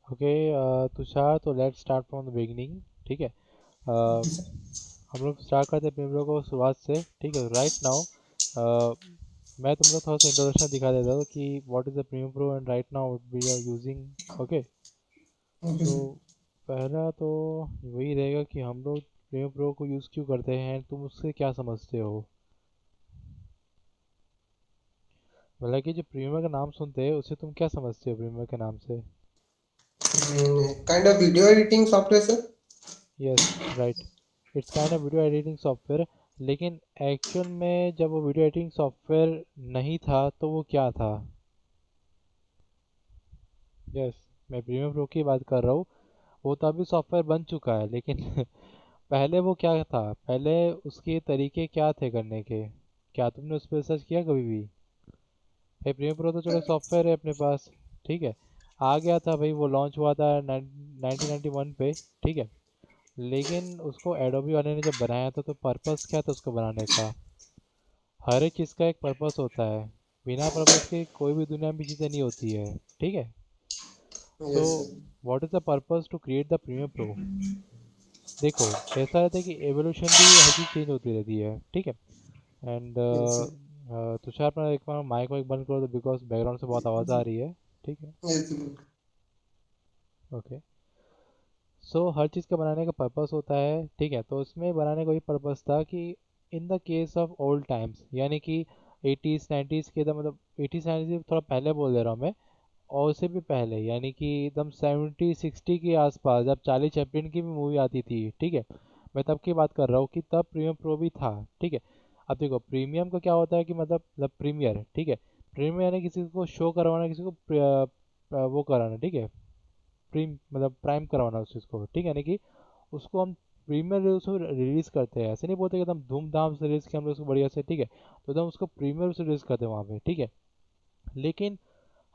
Okay Tushar, तो let's start from the beginning. ठीक है। uh, जी सर। हम लोग स्टार्ट करते हैं प्रीमियर को शुरुआत से। ठीक है, राइट नाउ मैं तुम लोग थोड़ा सा इंट्रोडक्शन दिखा देता हूँ कि what is the Premiere Pro and right now we are using. Okay. Okay so sir. पहला तो वही रहेगा कि हम लोग प्रीमियर प्रो को यूज़ क्यों करते हैं, तुम उससे क्या समझते हो। मतलब कि जो प्रीमियर का नाम सुनते हैं उससे तुम क्या समझते हो प्रीमियर के नाम से। Kind of video editing software sir. Yes, right. It's kind of video editing software. लेकिन एक्चुअल में जब वो वीडियो एडिटिंग सॉफ्टवेयर नहीं था तो वो क्या था। यस, मैं प्रीमियर प्रो की बात कर रहा हूँ। वो तो अभी सॉफ्टवेयर बन चुका है, लेकिन पहले वो क्या था, पहले उसके तरीके क्या थे करने के। क्या तुमने उस पर सर्च किया कभी भी। भाई प्रीमियर प्रो तो चलो सॉफ्टवेयर है अपने पास। ठीक है। आ गया था भाई, वो लॉन्च हुआ था 1991 पे। ठीक है। लेकिन उसको एडोबी वाले ने जब बनाया था तो पर्पस क्या था उसको बनाने का। हर एक चीज़ का एक पर्पस होता है। बिना पर्पस के कोई भी दुनिया में चीज़ें नहीं होती है। ठीक है। So yes sir. What is the purpose to create the Premiere Pro. देखो, ऐसा रहता है कि एवोल्यूशनली हर चीज़ चेंज होती रहती है। ठीक है। And yes sir. तुषार अपना एक बार माइक वाइक बंद कर दो बिकॉज बैकग्राउंड से बहुत आवाज़ आ रही है। ठीक है। Yes okay. सो हर चीज़ का बनाने का पर्पस होता है। ठीक है, तो उसमें बनाने का वही पर्पस था कि इन the case of old times, यानी कि 80s 90s के एकदम, मतलब 80s 90s थोड़ा पहले बोल दे रहा हूँ मैं, और उससे भी पहले यानी कि एकदम 70 60 के आसपास जब चार्ली चैपलिन की भी मूवी आती थी। ठीक है। मैं तब की बात कर रहा हूँ कि तब प्रीमियम प्रो भी था। ठीक है। अब देखो प्रीमियम का क्या होता है कि मतलब प्रीमियर। ठीक है। प्रीमियर यानी किसी को शो करवाना, किसी को वो कराना। ठीक है। मतलब प्राइम करवाना उस चीज़ को। ठीक है, यानी कि उसको हम प्रीमियर उसको रिलीज़ करते हैं। ऐसे नहीं बोलते कि एकदम धूमधाम से रिलीज़ किया हम लोग उसको बढ़िया से। ठीक है, तो एकदम उसको प्रीमियर से रिलीज़ करते हैं वहाँ पे। ठीक है। लेकिन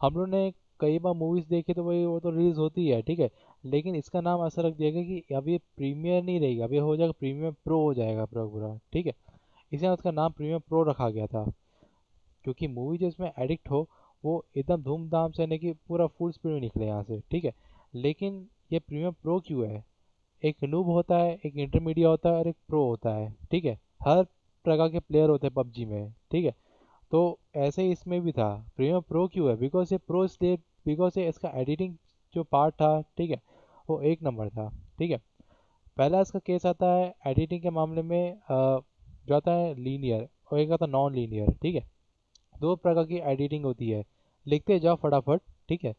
हम लोग ने कई बार मूवीज़ देखी तो भाई वो तो रिलीज़ होती है। ठीक है। लेकिन इसका नाम ऐसा रख दिया गया कि अब ये प्रीमियर नहीं रहेगी, अब ये हो जाएगा प्रीमियर प्रो हो जाएगा पूरा पूरा। ठीक है। इसलिए उसका नाम प्रीमियर प्रो रखा गया था, क्योंकि मूवी जो इसमें एडिक्ट हो वो एकदम धूमधाम से, यानी कि पूरा फुल स्पीड में निकले यहाँ से। ठीक है। लेकिन ये प्रीमियर प्रो क्यों है। एक नूब होता है, एक इंटरमीडिएट होता है और एक प्रो होता है। ठीक है। हर प्रकार के प्लेयर होते हैं पबजी में। ठीक है। तो ऐसे ही इसमें भी था। प्रीमियर प्रो क्यों है, बिकॉज ये प्रो इसलिए बिकॉज ये इसका एडिटिंग जो पार्ट था। ठीक है। वो एक नंबर था। ठीक है। पहला इसका केस आता है एडिटिंग के मामले में, जो आता है लीनियर और एक आता है नॉन लीनियर। ठीक है। दो प्रकार की एडिटिंग होती है, लिखते जाओ फटाफट। ठीक है।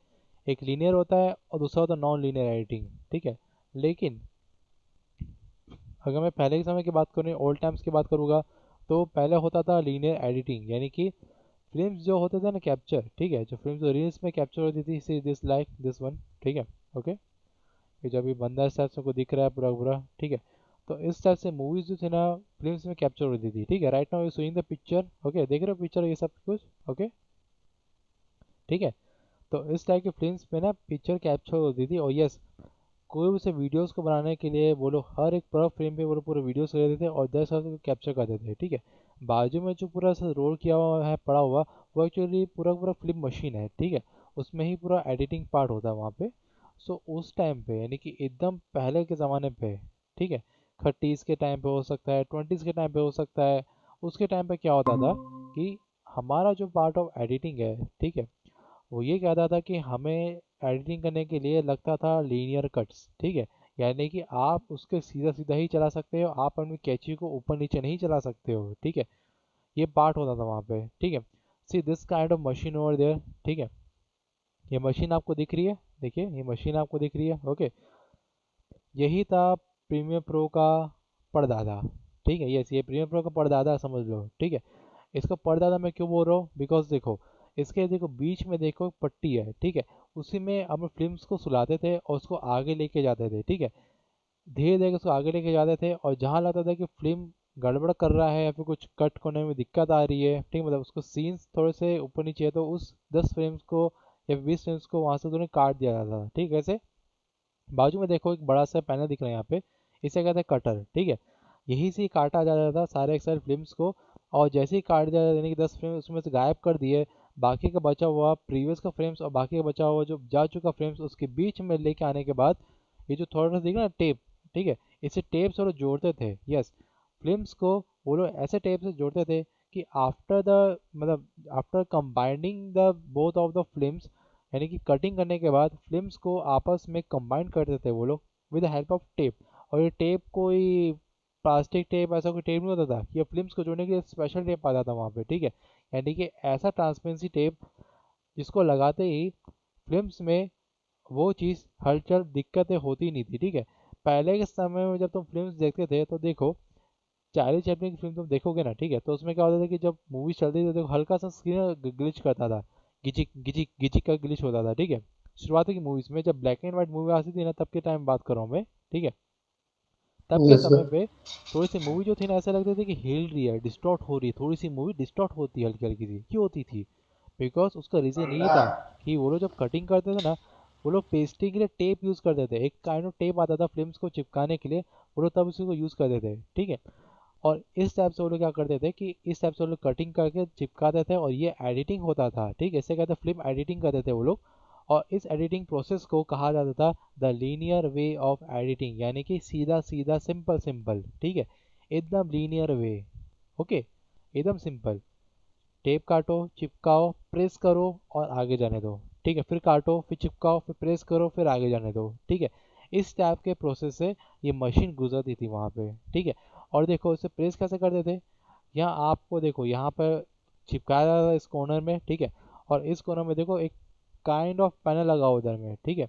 एक लीनियर होता है और दूसरा होता है नॉन लीनियर एडिटिंग। ठीक है। लेकिन अगर मैं पहले के समय की बात करूँ, ओल्ड टाइम्स की बात करूँगा, तो पहले होता था लीनियर एडिटिंग, यानी कि फिल्म्स जो होते थे ना कैप्चर। ठीक है, जो फिल्म जो रील्स में कैप्चर होती थी, see this like this one. ठीक है। ओके। ये जो अभी बंदा इस टाइप से को दिख रहा है पूरा पूरा। ठीक है। तो इस टाइप से मूवीज जो थे ना, फिल्म्स में कैप्चर होती थी। ठीक है, right now you seeing the picture. Okay, देख रहे हो पिक्चर ये सब कुछ। ओके। ठीक है। तो इस टाइप की फिल्म्स में ना पिक्चर कैप्चर होती थी, और यस, कोई भी से वीडियोस को बनाने के लिए वो लोग हर एक पूरा फ्रेम पे वो लोग पूरे वीडियोस लेते थे और 10 को कैप्चर करते थे। ठीक है। बाजू में जो पूरा सा रोल किया हुआ है पड़ा हुआ, वो एक्चुअली पूरा पूरा फिल्म मशीन है। ठीक है। उसमें ही पूरा एडिटिंग पार्ट होता है वहाँ पे। सो उस टाइम पे, यानी कि एकदम पहले के ज़माने पे। ठीक है। 30s के टाइम पे हो सकता है, 20s के टाइम पे हो सकता है। उसके टाइम पे क्या होता था कि हमारा जो पार्ट ऑफ एडिटिंग है, ठीक है, वो ये कहता था कि हमें एडिटिंग करने के लिए लगता था लीनियर कट्स। ठीक है। यानी कि आप उसके सीधा सीधा ही चला सकते हो, आप अपनी कैची को ऊपर नीचे नहीं चला सकते हो। ठीक है। ये पार्ट होता था वहाँ पे। ठीक है। See this kind of machine over there. ठीक है। ये मशीन आपको दिख रही है, देखिए ये मशीन आपको दिख रही है। ओके। यही था प्रीमियर प्रो का परदादा। ठीक है, यस, ये प्रीमियर प्रो का परदादा समझ लो। ठीक है। इसका परदादा मैं क्यों बोल रहा हूँ, बिकॉज देखो, इसके देखो बीच में देखो एक पट्टी है। ठीक है। उसी में हम फिल्म्स को सुलाते थे और उसको आगे लेके जाते थे। ठीक है। धीरे धीरे उसको आगे लेके जाते थे, और जहाँ लगता था कि फिल्म गड़बड़ कर रहा है या फिर कुछ कट करने में दिक्कत आ रही है, ठीक है, मतलब उसको सीन्स थोड़े से ऊपर नीचे है, तो उस 10 फ्रेम्स को या 20 फ्रेम्स को वहाँ से उन्हें काट दिया जाता था। ठीक है। ऐसे बाजू में देखो एक बड़ा सा पैनल दिख रहा है यहाँ पे, इसे कहते हैं कटर। ठीक है। यही से ही काटा जा रहा था सारे एक सारे फिल्म्स को, और जैसे ही काट दिया यानी कि 10 फ्रेम उसमें से गायब कर दिए, बाकी का बचा हुआ प्रीवियस का फ्रेम्स और बाकी का बचा हुआ जो जा चुका फ्रेम्स उसके बीच में लेके आने के बाद ये जो थोड़ा सा दिखा ना टेप, ठीक है, इसे टेप से वो लोग जोड़ते थे। यस, फिल्म्स को वो लोग ऐसे टेप से जोड़ते थे कि आफ्टर द मतलब after combining the both of the films, यानी कि कटिंग करने के बाद फिल्म्स को आपस में कंबाइन करते थे वो लोग with the help of tape. और ये टेप कोई प्लास्टिक टेप ऐसा कोई टेप नहीं होता था, ये फिल्म्स को जोड़ने के लिए स्पेशल टेप आता था वहाँ पे, ठीक है। यानी कि ऐसा ट्रांसपेरेंसी टेप जिसको लगाते ही फिल्म्स में वो चीज़ हलचल दिक्कतें होती नहीं थी, ठीक है। पहले के समय में जब तुम फिल्म्स देखते थे तो देखो, चार्ली चैपलिन की फिल्म तुम देखोगे ना, ठीक है, तो उसमें क्या होता था कि जब मूवी चलती थी तो हल्का सा स्क्रीन ग्लिच करता था, गिचिक गिचिक गिचिक का ग्लिच होता था, ठीक है। शुरुआती की मूवीज में जब ब्लैक एंड व्हाइट मूवी आती थी ना, तब के टाइम बात कर रहा हूँ मैं, ठीक है। तब के यस समय सर। पे थोड़ी सी मूवी जो थी ना, ऐसा लगता था कि हिल रही है, डिस्टॉर्ट हो रही है, थोड़ी सी मूवी डिस्टॉर्ट होती है हल्की हल्की सी, क्यों होती थी? बिकॉज उसका रीज़न यही था कि वो लोग जब कटिंग करते थे ना, वो लोग पेस्टिंग के लिए टेप यूज़ करते थे, एक काइंड ऑफ टेप आता था फिल्म्स को चिपकाने के लिए, वो लोग तब उसी को यूज़ करते थे, ठीक है। और इस टाइप से वो लोग क्या करते थे कि इस टाइप से वो लोग कटिंग करके चिपकाते थे और ये एडिटिंग होता था, ठीक है, इसे कहते फिल्म एडिटिंग करते थे वो लोग। और इस एडिटिंग प्रोसेस को कहा जाता था the linear way of editing, यानी कि सीधा सीधा सिंपल सिंपल, ठीक है, एकदम लीनियर वे। ओके, एकदम सिंपल। टेप काटो, चिपकाओ, प्रेस करो और आगे जाने दो, ठीक है, फिर काटो, फिर चिपकाओ, फिर प्रेस करो, फिर आगे जाने दो, ठीक है। इस टाइप के प्रोसेस से ये मशीन गुजरती थी वहाँ पे, ठीक है। और देखो इसे प्रेस कैसे करते थे, यहाँ आपको देखो यहाँ पर चिपकाया था इस कॉर्नर में, ठीक है। और इस कॉर्नर में देखो एक काइंड ऑफ पैनल लगा हुआ उधर में, ठीक है।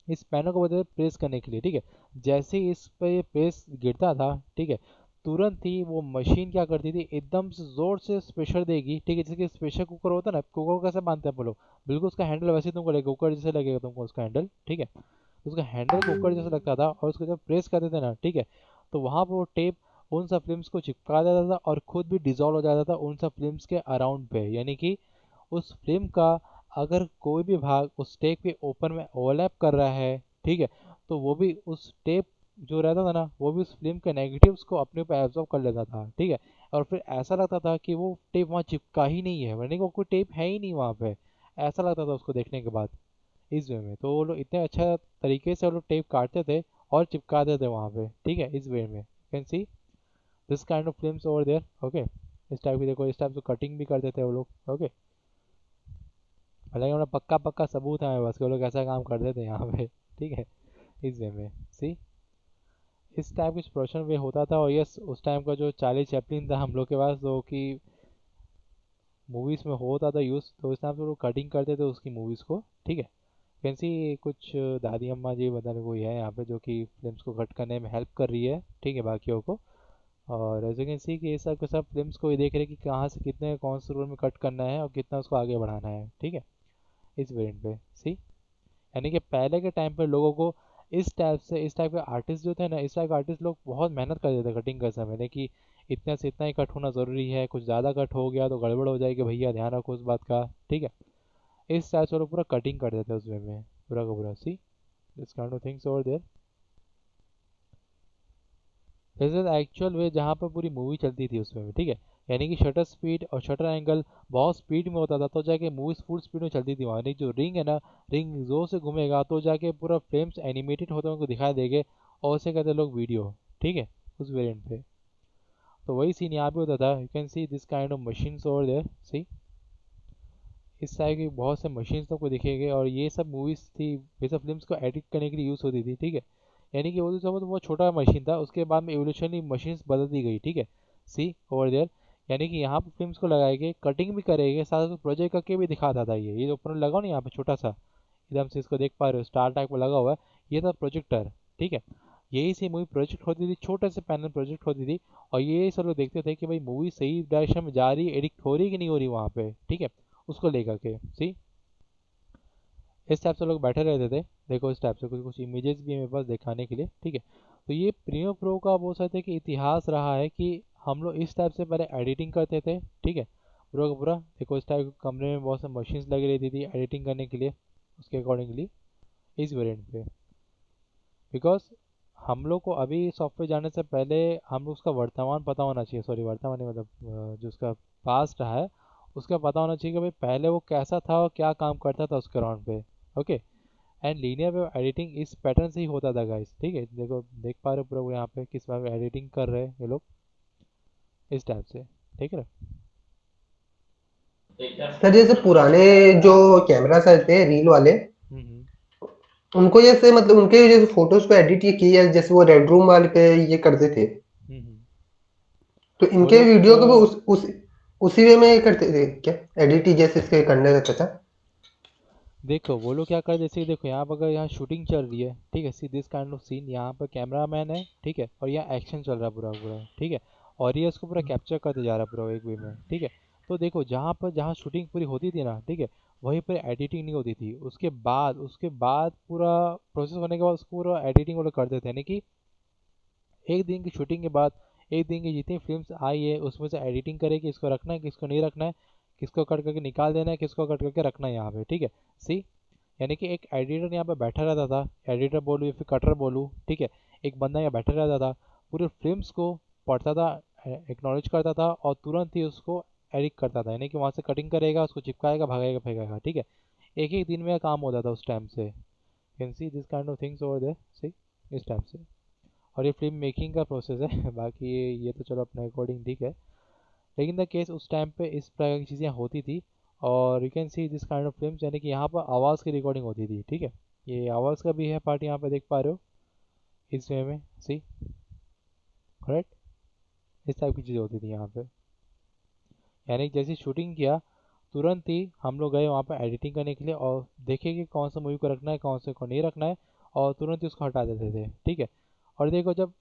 इस पैनल को बोलते हैं प्रेस करने के लिए, ठीक है। जैसे ही इस पे ये प्रेस गिरता था, ठीक है, तुरंत ही वो मशीन क्या करती थी, एकदम से जोर से प्रेशर देगी, ठीक है, जैसे कि प्रेशर कुकर होता है ना, कुकर को कैसे बांधते हैं हम लोग, बिल्कुल उसका हैंडल वैसे ही तुमको लगेगा, कुकर जैसे लगेगा तुमको उसका हैंडल, ठीक है। तो उसका हैंडल कुकर जैसा लगता था और उसको जब प्रेस करते थे ना, ठीक है, तो वहाँ पर वो टेप उन सब फिल्म्स को चिपका देता था और खुद भी डिजोल्व हो जाता था उन सब फिल्म्स के अराउंड पे, यानी कि उस फिल्म का अगर कोई भी भाग उस टेप के ऊपर में ओवरलैप कर रहा है, ठीक है, तो वो भी उस टेप जो रहता था ना, वो भी उस फिल्म के नेगेटिव्स को अपने ऊपर एब्जॉर्ब कर लेता था, ठीक है। और फिर ऐसा लगता था कि वो टेप वहाँ चिपका ही नहीं है, यानी कि वो कोई टेप है ही नहीं वहाँ पे, ऐसा लगता था उसको देखने के बाद। इस वे में तो वो लोग इतने अच्छा तरीके से वो लोग टेप काटते थे और चिपकाते थे वहाँ पे, ठीक है, इस वे में can see this kind of films over there. Okay, इस टाइप की देखो, इस टाइप से कटिंग भी करते थे वो लोग। ओके, हालांकि हमारा पक्का पक्का सबूत है हमारे पास कि वो लोग ऐसा काम करते थे यहाँ पे, ठीक है, इस वे में सी इस टाइप कुछ प्रोडक्शन वे होता था। और यस, उस टाइम का जो चार्ली चैपलिन था हम लोग के पास, जो कि मूवीज में होता था यूज़, तो इस टाइम पे वो कटिंग करते थे उसकी मूवीज को, ठीक है। कैन सी कुछ दादी अम्मा जी बताने कोई है यहाँ पे जो कि फिल्म्स को कट करने में हेल्प कर रही है, ठीक है, बाकियों को। और एज यू कैन सी कि ये सब के सब फिल्म्स को ये देख रहे हैं कि कहाँ से कितने कौन से रोल में कट करना है और कितना उसको आगे बढ़ाना है, ठीक है, इस वेरिएंट पे सी। यानी कि पहले के टाइम पे लोगों को इस टाइप से, इस टाइप के आर्टिस्ट जो थे ना, इस टाइप के आर्टिस्ट लोग बहुत मेहनत करते थे कटिंग करते समय, यानी कि इतना से इतना ही कट होना ज़रूरी है, कुछ ज़्यादा कट हो गया तो गड़बड़ हो जाएगी भैया, ध्यान रखो उस बात का, ठीक है। इस टाइप से वो लोग पूरा कटिंग कर देते हैं उस वे में, पूरा का पूरा see this kind of things over there. This is actual way जहाँ पर पूरी मूवी चलती थी उसमें भी, ठीक है। यानी कि शटर स्पीड और शटर एंगल बहुत स्पीड में होता था तो जाके मूवीज फुल स्पीड में चलती थी वहाँ, यानी जो रिंग है ना, रिंग जोर से घूमेगा तो जाके पूरा फ्रेम्स एनिमेटेड होते हुए दिखाई देंगे, और उसे कहते हैं लोग वीडियो, ठीक है, उस वेरिएंट पे। तो वही सीन यहाँ पे होता था, you can see this kind of machines over there see. इस टाइप की बहुत से मशीन्स तो को दिखेंगे और ये सब मूवीज थी, ये सब फिल्म्स को एडिट करने के लिए यूज़ होती थी, ठीक है। यानी कि वो जो सब तो बहुत छोटा मशीन था, उसके बाद में एवोल्यूशनरी मशीन्स बदल दी गई, ठीक है, सी ओवर देयर। यानी कि यहाँ पर फिल्म्स को लगाएंगे, कटिंग भी करेंगे, साथ साथ प्रोजेक्ट करके भी दिखाता था। ये जो ऊपर लगा ना यहाँ पे छोटा सा, एकदम से इसको देख पा रहे हो स्टार टाइप में लगा हुआ है, ये था प्रोजेक्टर, ठीक है। यही से मूवी प्रोजेक्ट होती थी, छोटे से पैनल प्रोजेक्ट होती थी। और ये सब लोग देखते थे कि भाई मूवी सही डायरेक्शन में जा रही है, एडिट हो रही कि नहीं हो रही वहाँ पे, ठीक है, उसको लेकर के सी। इस टाइप से लोग बैठे रहते थे। देखो इस टाइप से कुछ कुछ इमेजेस भी है मेरे पास दिखाने के लिए, ठीक है। तो ये प्रीमियर प्रो का बोल सकते हैं कि इतिहास रहा है कि हम लोग इस टाइप से पहले एडिटिंग करते थे, ठीक है, पूरा का पूरा। देखो इस टाइप के कमरे में बहुत से मशीन्स लगी रहती थी एडिटिंग करने के लिए, उसके अकॉर्डिंगली इस वेरिएंट पे। बिकॉज हम लोग को अभी सॉफ्टवेयर जाने से पहले हम लोग उसका वर्तमान पता होना चाहिए, सॉरी वर्तमान नहीं, मतलब जो उसका पास्ट रहा है उसका पता होना चाहिए कि भाई पहले वो कैसा था और क्या काम करता था उसके राउंड पे। Okay. And linear wave editing इस पैटर्न से ही होता था गाइस, ठीक है। देखो देख पा रहे हो पूरा वो यहाँ पे किस बार एडिटिंग कर रहे हैं ये लोग, इस टाइप से, ठीक है। सर जैसे पुराने जो कैमरास आए थे रील वाले, हम्म। उनको जैसे मतलब उनके जैसे फोटोज को एडिट ये किया जैसे वो रेड रूम वाले पे ये करते थे, हम्म। तो वो इनके लोग वीडियो को वो उसी वे में करते थे क्या, एडिट ही जैसे इसके करने रहता था? देखो वो लोग क्या कर, जैसे कि देखो यहाँ पर अगर यहाँ शूटिंग चल रही है, ठीक है, see this kind of scene, यहाँ पर कैमरा मैन है, ठीक है, और यहाँ एक्शन चल रहा है पूरा पूरा, ठीक है, और ये इसको पूरा कैप्चर करते जा रहा है पूरा एक वे में, ठीक है। तो देखो जहाँ पर जहाँ शूटिंग पूरी होती थी ना, ठीक है, वहीं पर एडिटिंग नहीं होती थी। उसके बाद पूरा प्रोसेस होने के बाद उसको पूरा एडिटिंग वो लोग करते थे, यानी कि एक दिन की शूटिंग के बाद एक दिन की जितनी फिल्म्स आई है उसमें से एडिटिंग करे कि इसको रखना है किसको नहीं रखना है, किसको कट करके निकाल देना है, किसको कट करके रखना है यहाँ पे, ठीक है। सी, यानी कि एक एडिटर यहाँ पे बैठा रहता था, एडिटर बोलूँ या फिर कटर बोलूँ, ठीक है, एक बंदा यहाँ बैठा रहता था, पूरे फिल्म्स को पढ़ता था, एक्नॉलेज करता था और तुरंत ही उसको एडिट करता था, यानी कि वहाँ से कटिंग करेगा, उसको चिपकाएगा, भगाएगा, फेंकेगा, ठीक है। एक एक दिन में काम होता था उस टाइम से। Can see this kind of things over there, see, इस टाइप से। और ये फिल्म मेकिंग का प्रोसेस है बाकी ये तो चलो अपने अकॉर्डिंग ठीक है, लेकिन द केस उस टाइम पे इस प्रकार की चीज़ें होती थी। और you can see this kind of films, यानी कि यहाँ पर आवाज़ की रिकॉर्डिंग होती थी, ठीक है। ये आवाज़ का भी है पार्ट, यहाँ पे देख पा रहे हो इस वे में, सी, करेक्ट। इस टाइप की चीज़ें होती थी यहाँ पे, यानी जैसे शूटिंग किया तुरंत ही हम लोग गए वहाँ पे एडिटिंग करने के लिए और देखे कि कौन सा मूवी को रखना है कौन से को नहीं रखना है, और तुरंत ही उसको हटा देते थे, ठीक है। और देखो जब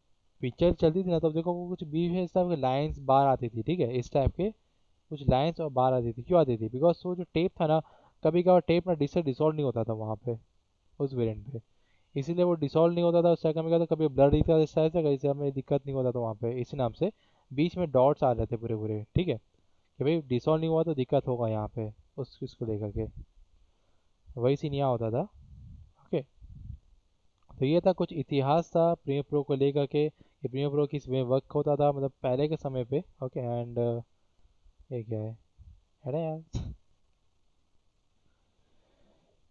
पिक्चर चलती थी ना तब देखो वो कुछ बीच में इस टाइप के लाइन्स बाहर आती थी, ठीक है, इस टाइप के कुछ लाइन्स और बाहर आती थी। क्यों आती थी? बिकॉज वो जो टेप था ना, कभी कभार टेप ना डिससे डिसॉल्व नहीं होता था वहाँ पे, उस वेरिएंट पे, इसीलिए वो डिसॉल्व नहीं होता था उस जगह में, क्या था कभी ब्लर दिखता था इस टाइप से, कहीं से हमें दिक्कत नहीं होता था वहाँ पे, इसी नाम से बीच में डॉट्स आ रहे थे पूरे पूरे, ठीक है, कि भाई डिसॉल्व नहीं हुआ तो दिक्कत होगा यहाँ पे, उस चीज़ को लेकर के वही सीन यहाँ होता था। ओके। तो ये था कुछ इतिहास था प्रीमियर प्रो को लेकर के, कि प्रीमियर प्रो किस में वर्क होता था मतलब पहले के समय पे। ओके। एंड ये क्या है ना यार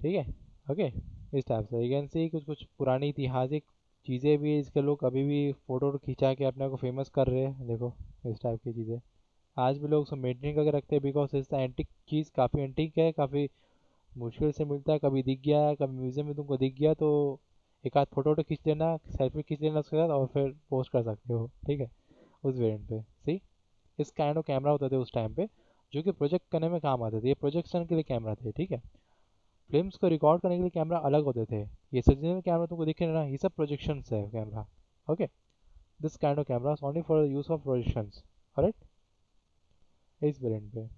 ठीक है। ओके। इस टाइप से यू कैन सी कुछ कुछ पुरानी ऐतिहासिक चीज़ें भी इसके लोग अभी भी फ़ोटो खिंचा के अपने को फेमस कर रहे हैं, देखो इस टाइप की चीज़ें आज भी लोग उसको मेंटेन करके रखते हैं, बिकॉज इस एंटिक चीज़ काफ़ी एंटिक है, काफ़ी मुश्किल से मिलता है, कभी दिख गया है, कभी म्यूजियम में तुमको दिख गया तो एक आध फोटो खींच लेना, सेल्फी खींच लेना उसके साथ और फिर पोस्ट कर सकते हो, ठीक है, उस वेरिएंट पे। सी, इस काइंड ऑफ कैमरा होते थे उस टाइम पे, जो कि प्रोजेक्ट करने में काम आते थे, ये प्रोजेक्शन के लिए कैमरा थे, ठीक है। फिल्म्स को रिकॉर्ड करने के लिए कैमरा अलग होते थे, ये सजेशन कैमरा तुमको दिखे ना, ये सब प्रोजेक्शन है camera. Okay. This kind of camera only for use of projection, correct, इस वेरिएंट पे।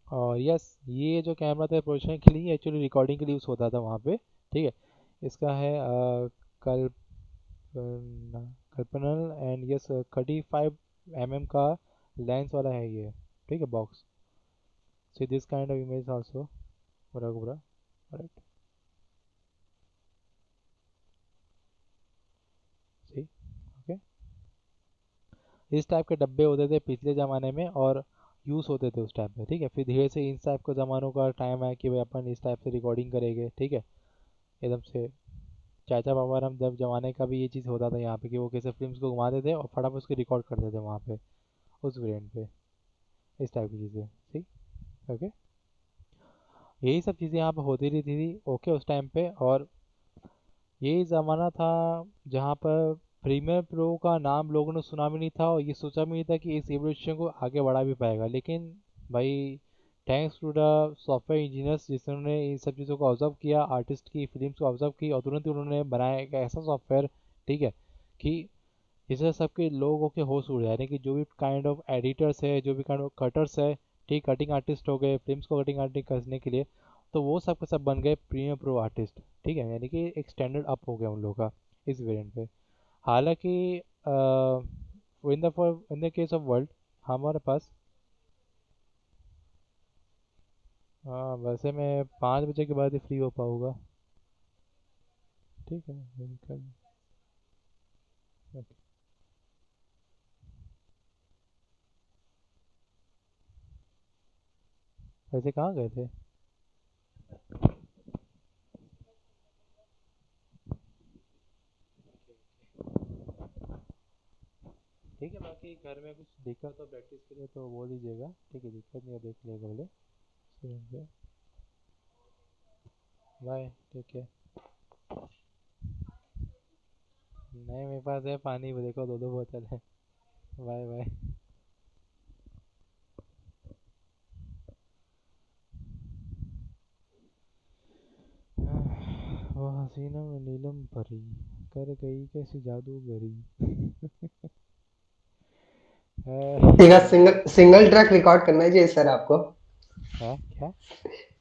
और यस, ये जो कैमरा था प्रोजेक्शन के लिए एक्चुअली रिकॉर्डिंग के लिए यूज़ होता था वहाँ पे, ठीक है। इसका है कल्पनल एंड यस 35 mm का लेंस वाला है ये, ठीक है, box. C this kind of image also, पूरा का पूरा, राइट, सी, ओके। इस टाइप के डब्बे होते थे पिछले ज़माने में और यूज़ होते थे उस टाइप में, ठीक है। फिर धीरे से इन टाइप के ज़मानों का टाइम आया कि भाई अपन इस टाइप से रिकॉर्डिंग करेंगे, ठीक है, एकदम से चाचा बाबा हम जब जमाने का भी ये चीज़ होता था यहाँ पे कि वो कैसे फिल्म्स को घुमाते थे और फटाफट उसको रिकॉर्ड करते थे वहाँ पे, उस वेरिएंट पे, इस टाइप की चीज़ें, ठीक, ओके। यही सब चीज़ें यहाँ पे होती रहती थी, ओके, उस टाइम पे। और यही ज़माना था जहाँ पर प्रीमियर प्रो का नाम लोगों ने सुना भी नहीं था और ये सोचा भी नहीं था कि इस एवोल्यूशन को आगे बढ़ा भी पाएगा, लेकिन भाई thanks to the software engineers जिन्होंने इन सब चीज़ों को ऑब्जर्व किया, आर्टिस्ट की फिल्म्स को ऑब्जर्व की और तुरंत ही उन्होंने बनाया एक ऐसा सॉफ्टवेयर, ठीक है, कि जिससे सबके लोगों के होश उड़ जाए, यानी कि जो भी काइंड ऑफ एडिटर्स है, जो भी काइंड ऑफ कटर्स है, ठीक, कटिंग आर्टिस्ट हो गए फिल्म्स को कटिंग आर्टिस्ट करने के लिए, तो वो सब के सब बन गए प्रीमियर प्रो आर्टिस्ट, ठीक है, यानी कि एक स्टैंडर्ड अप हो गया उन लोगों का इस वेरिएंट पे। हालांकि इन द केस ऑफ वर्ल्ड हमारे पास, वैसे मैं 5 बजे के बाद ही फ्री हो पाऊँगा, ठीक है, बिल्कुल। वैसे कहाँ गए थे? ठीक है, बाकी घर में कुछ दिक्कत हो प्रैक्टिस के लिए तो बोल दीजिएगा, ठीक है, दिक्कत नहीं है, देख लेगा बोले। बाय, ठीक है। नहीं, मेरे पास है पानी, वो देखो, दो दो बोतल है। Bye bye. वो हसीना में नीलम परी, कर गई कैसी जादूगरी। एक आध सिंगल सिंगल ट्रैक रिकॉर्ड करना चाहिए सर आपको। है क्या?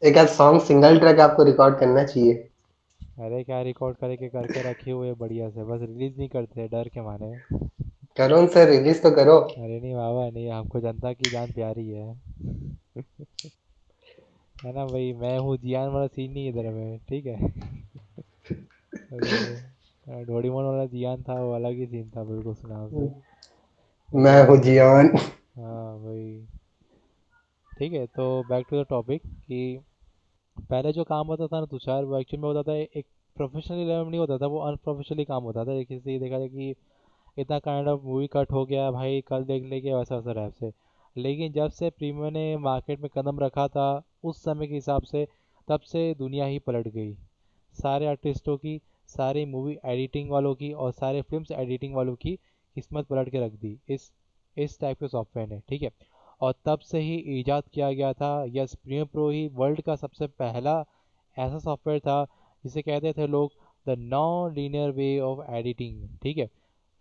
एक आध सॉन्ग सिंगल ट्रैक आपको रिकॉर्ड करना चाहिए। अरे क्या रिकॉर्ड करके करके रखे हुए बढ़िया से, बस रिलीज नहीं करते डर के मारे। करो न सर, रिलीज तो करो। अरे नहीं बाबा नहीं, हमको जनता की जान प्यारी है। है ना भाई, मैं हूँ जियान वाला सीन नहीं इधर में, ठीक है। अरे डोरेमोन वाला जियान था, वो अलग ही सीन था, बिल्कुल सुनाम से। मैं ऐसा हूँ नहीं है। जियान। हाँ भाई। ठीक है, तो बैक टू द टॉपिक कि पहले जो काम होता था ना तुषार, वो एक्चुअल में होता था एक प्रोफेशनली लेवल नहीं होता था, वो अनप्रोफेशनली काम होता था। जैसे कि देखा जाए कि इतना काइंड ऑफ मूवी कट हो गया भाई, कल देख लेंगे, वैसा वैसा रैप से। लेकिन जब से प्रीमियर ने मार्केट में कदम रखा था उस समय के हिसाब से, तब से दुनिया ही पलट गई। सारे आर्टिस्टों की, सारी मूवी एडिटिंग वालों की और सारे फिल्म्स एडिटिंग वालों की किस्मत पलट के रख दी इस टाइप के सॉफ्टवेयर ने, ठीक है। और तब से ही इजाद किया गया था, यस, प्रीमियर प्रो ही वर्ल्ड का सबसे पहला ऐसा सॉफ्टवेयर था जिसे कहते थे लोग the non linear way of editing, ठीक है।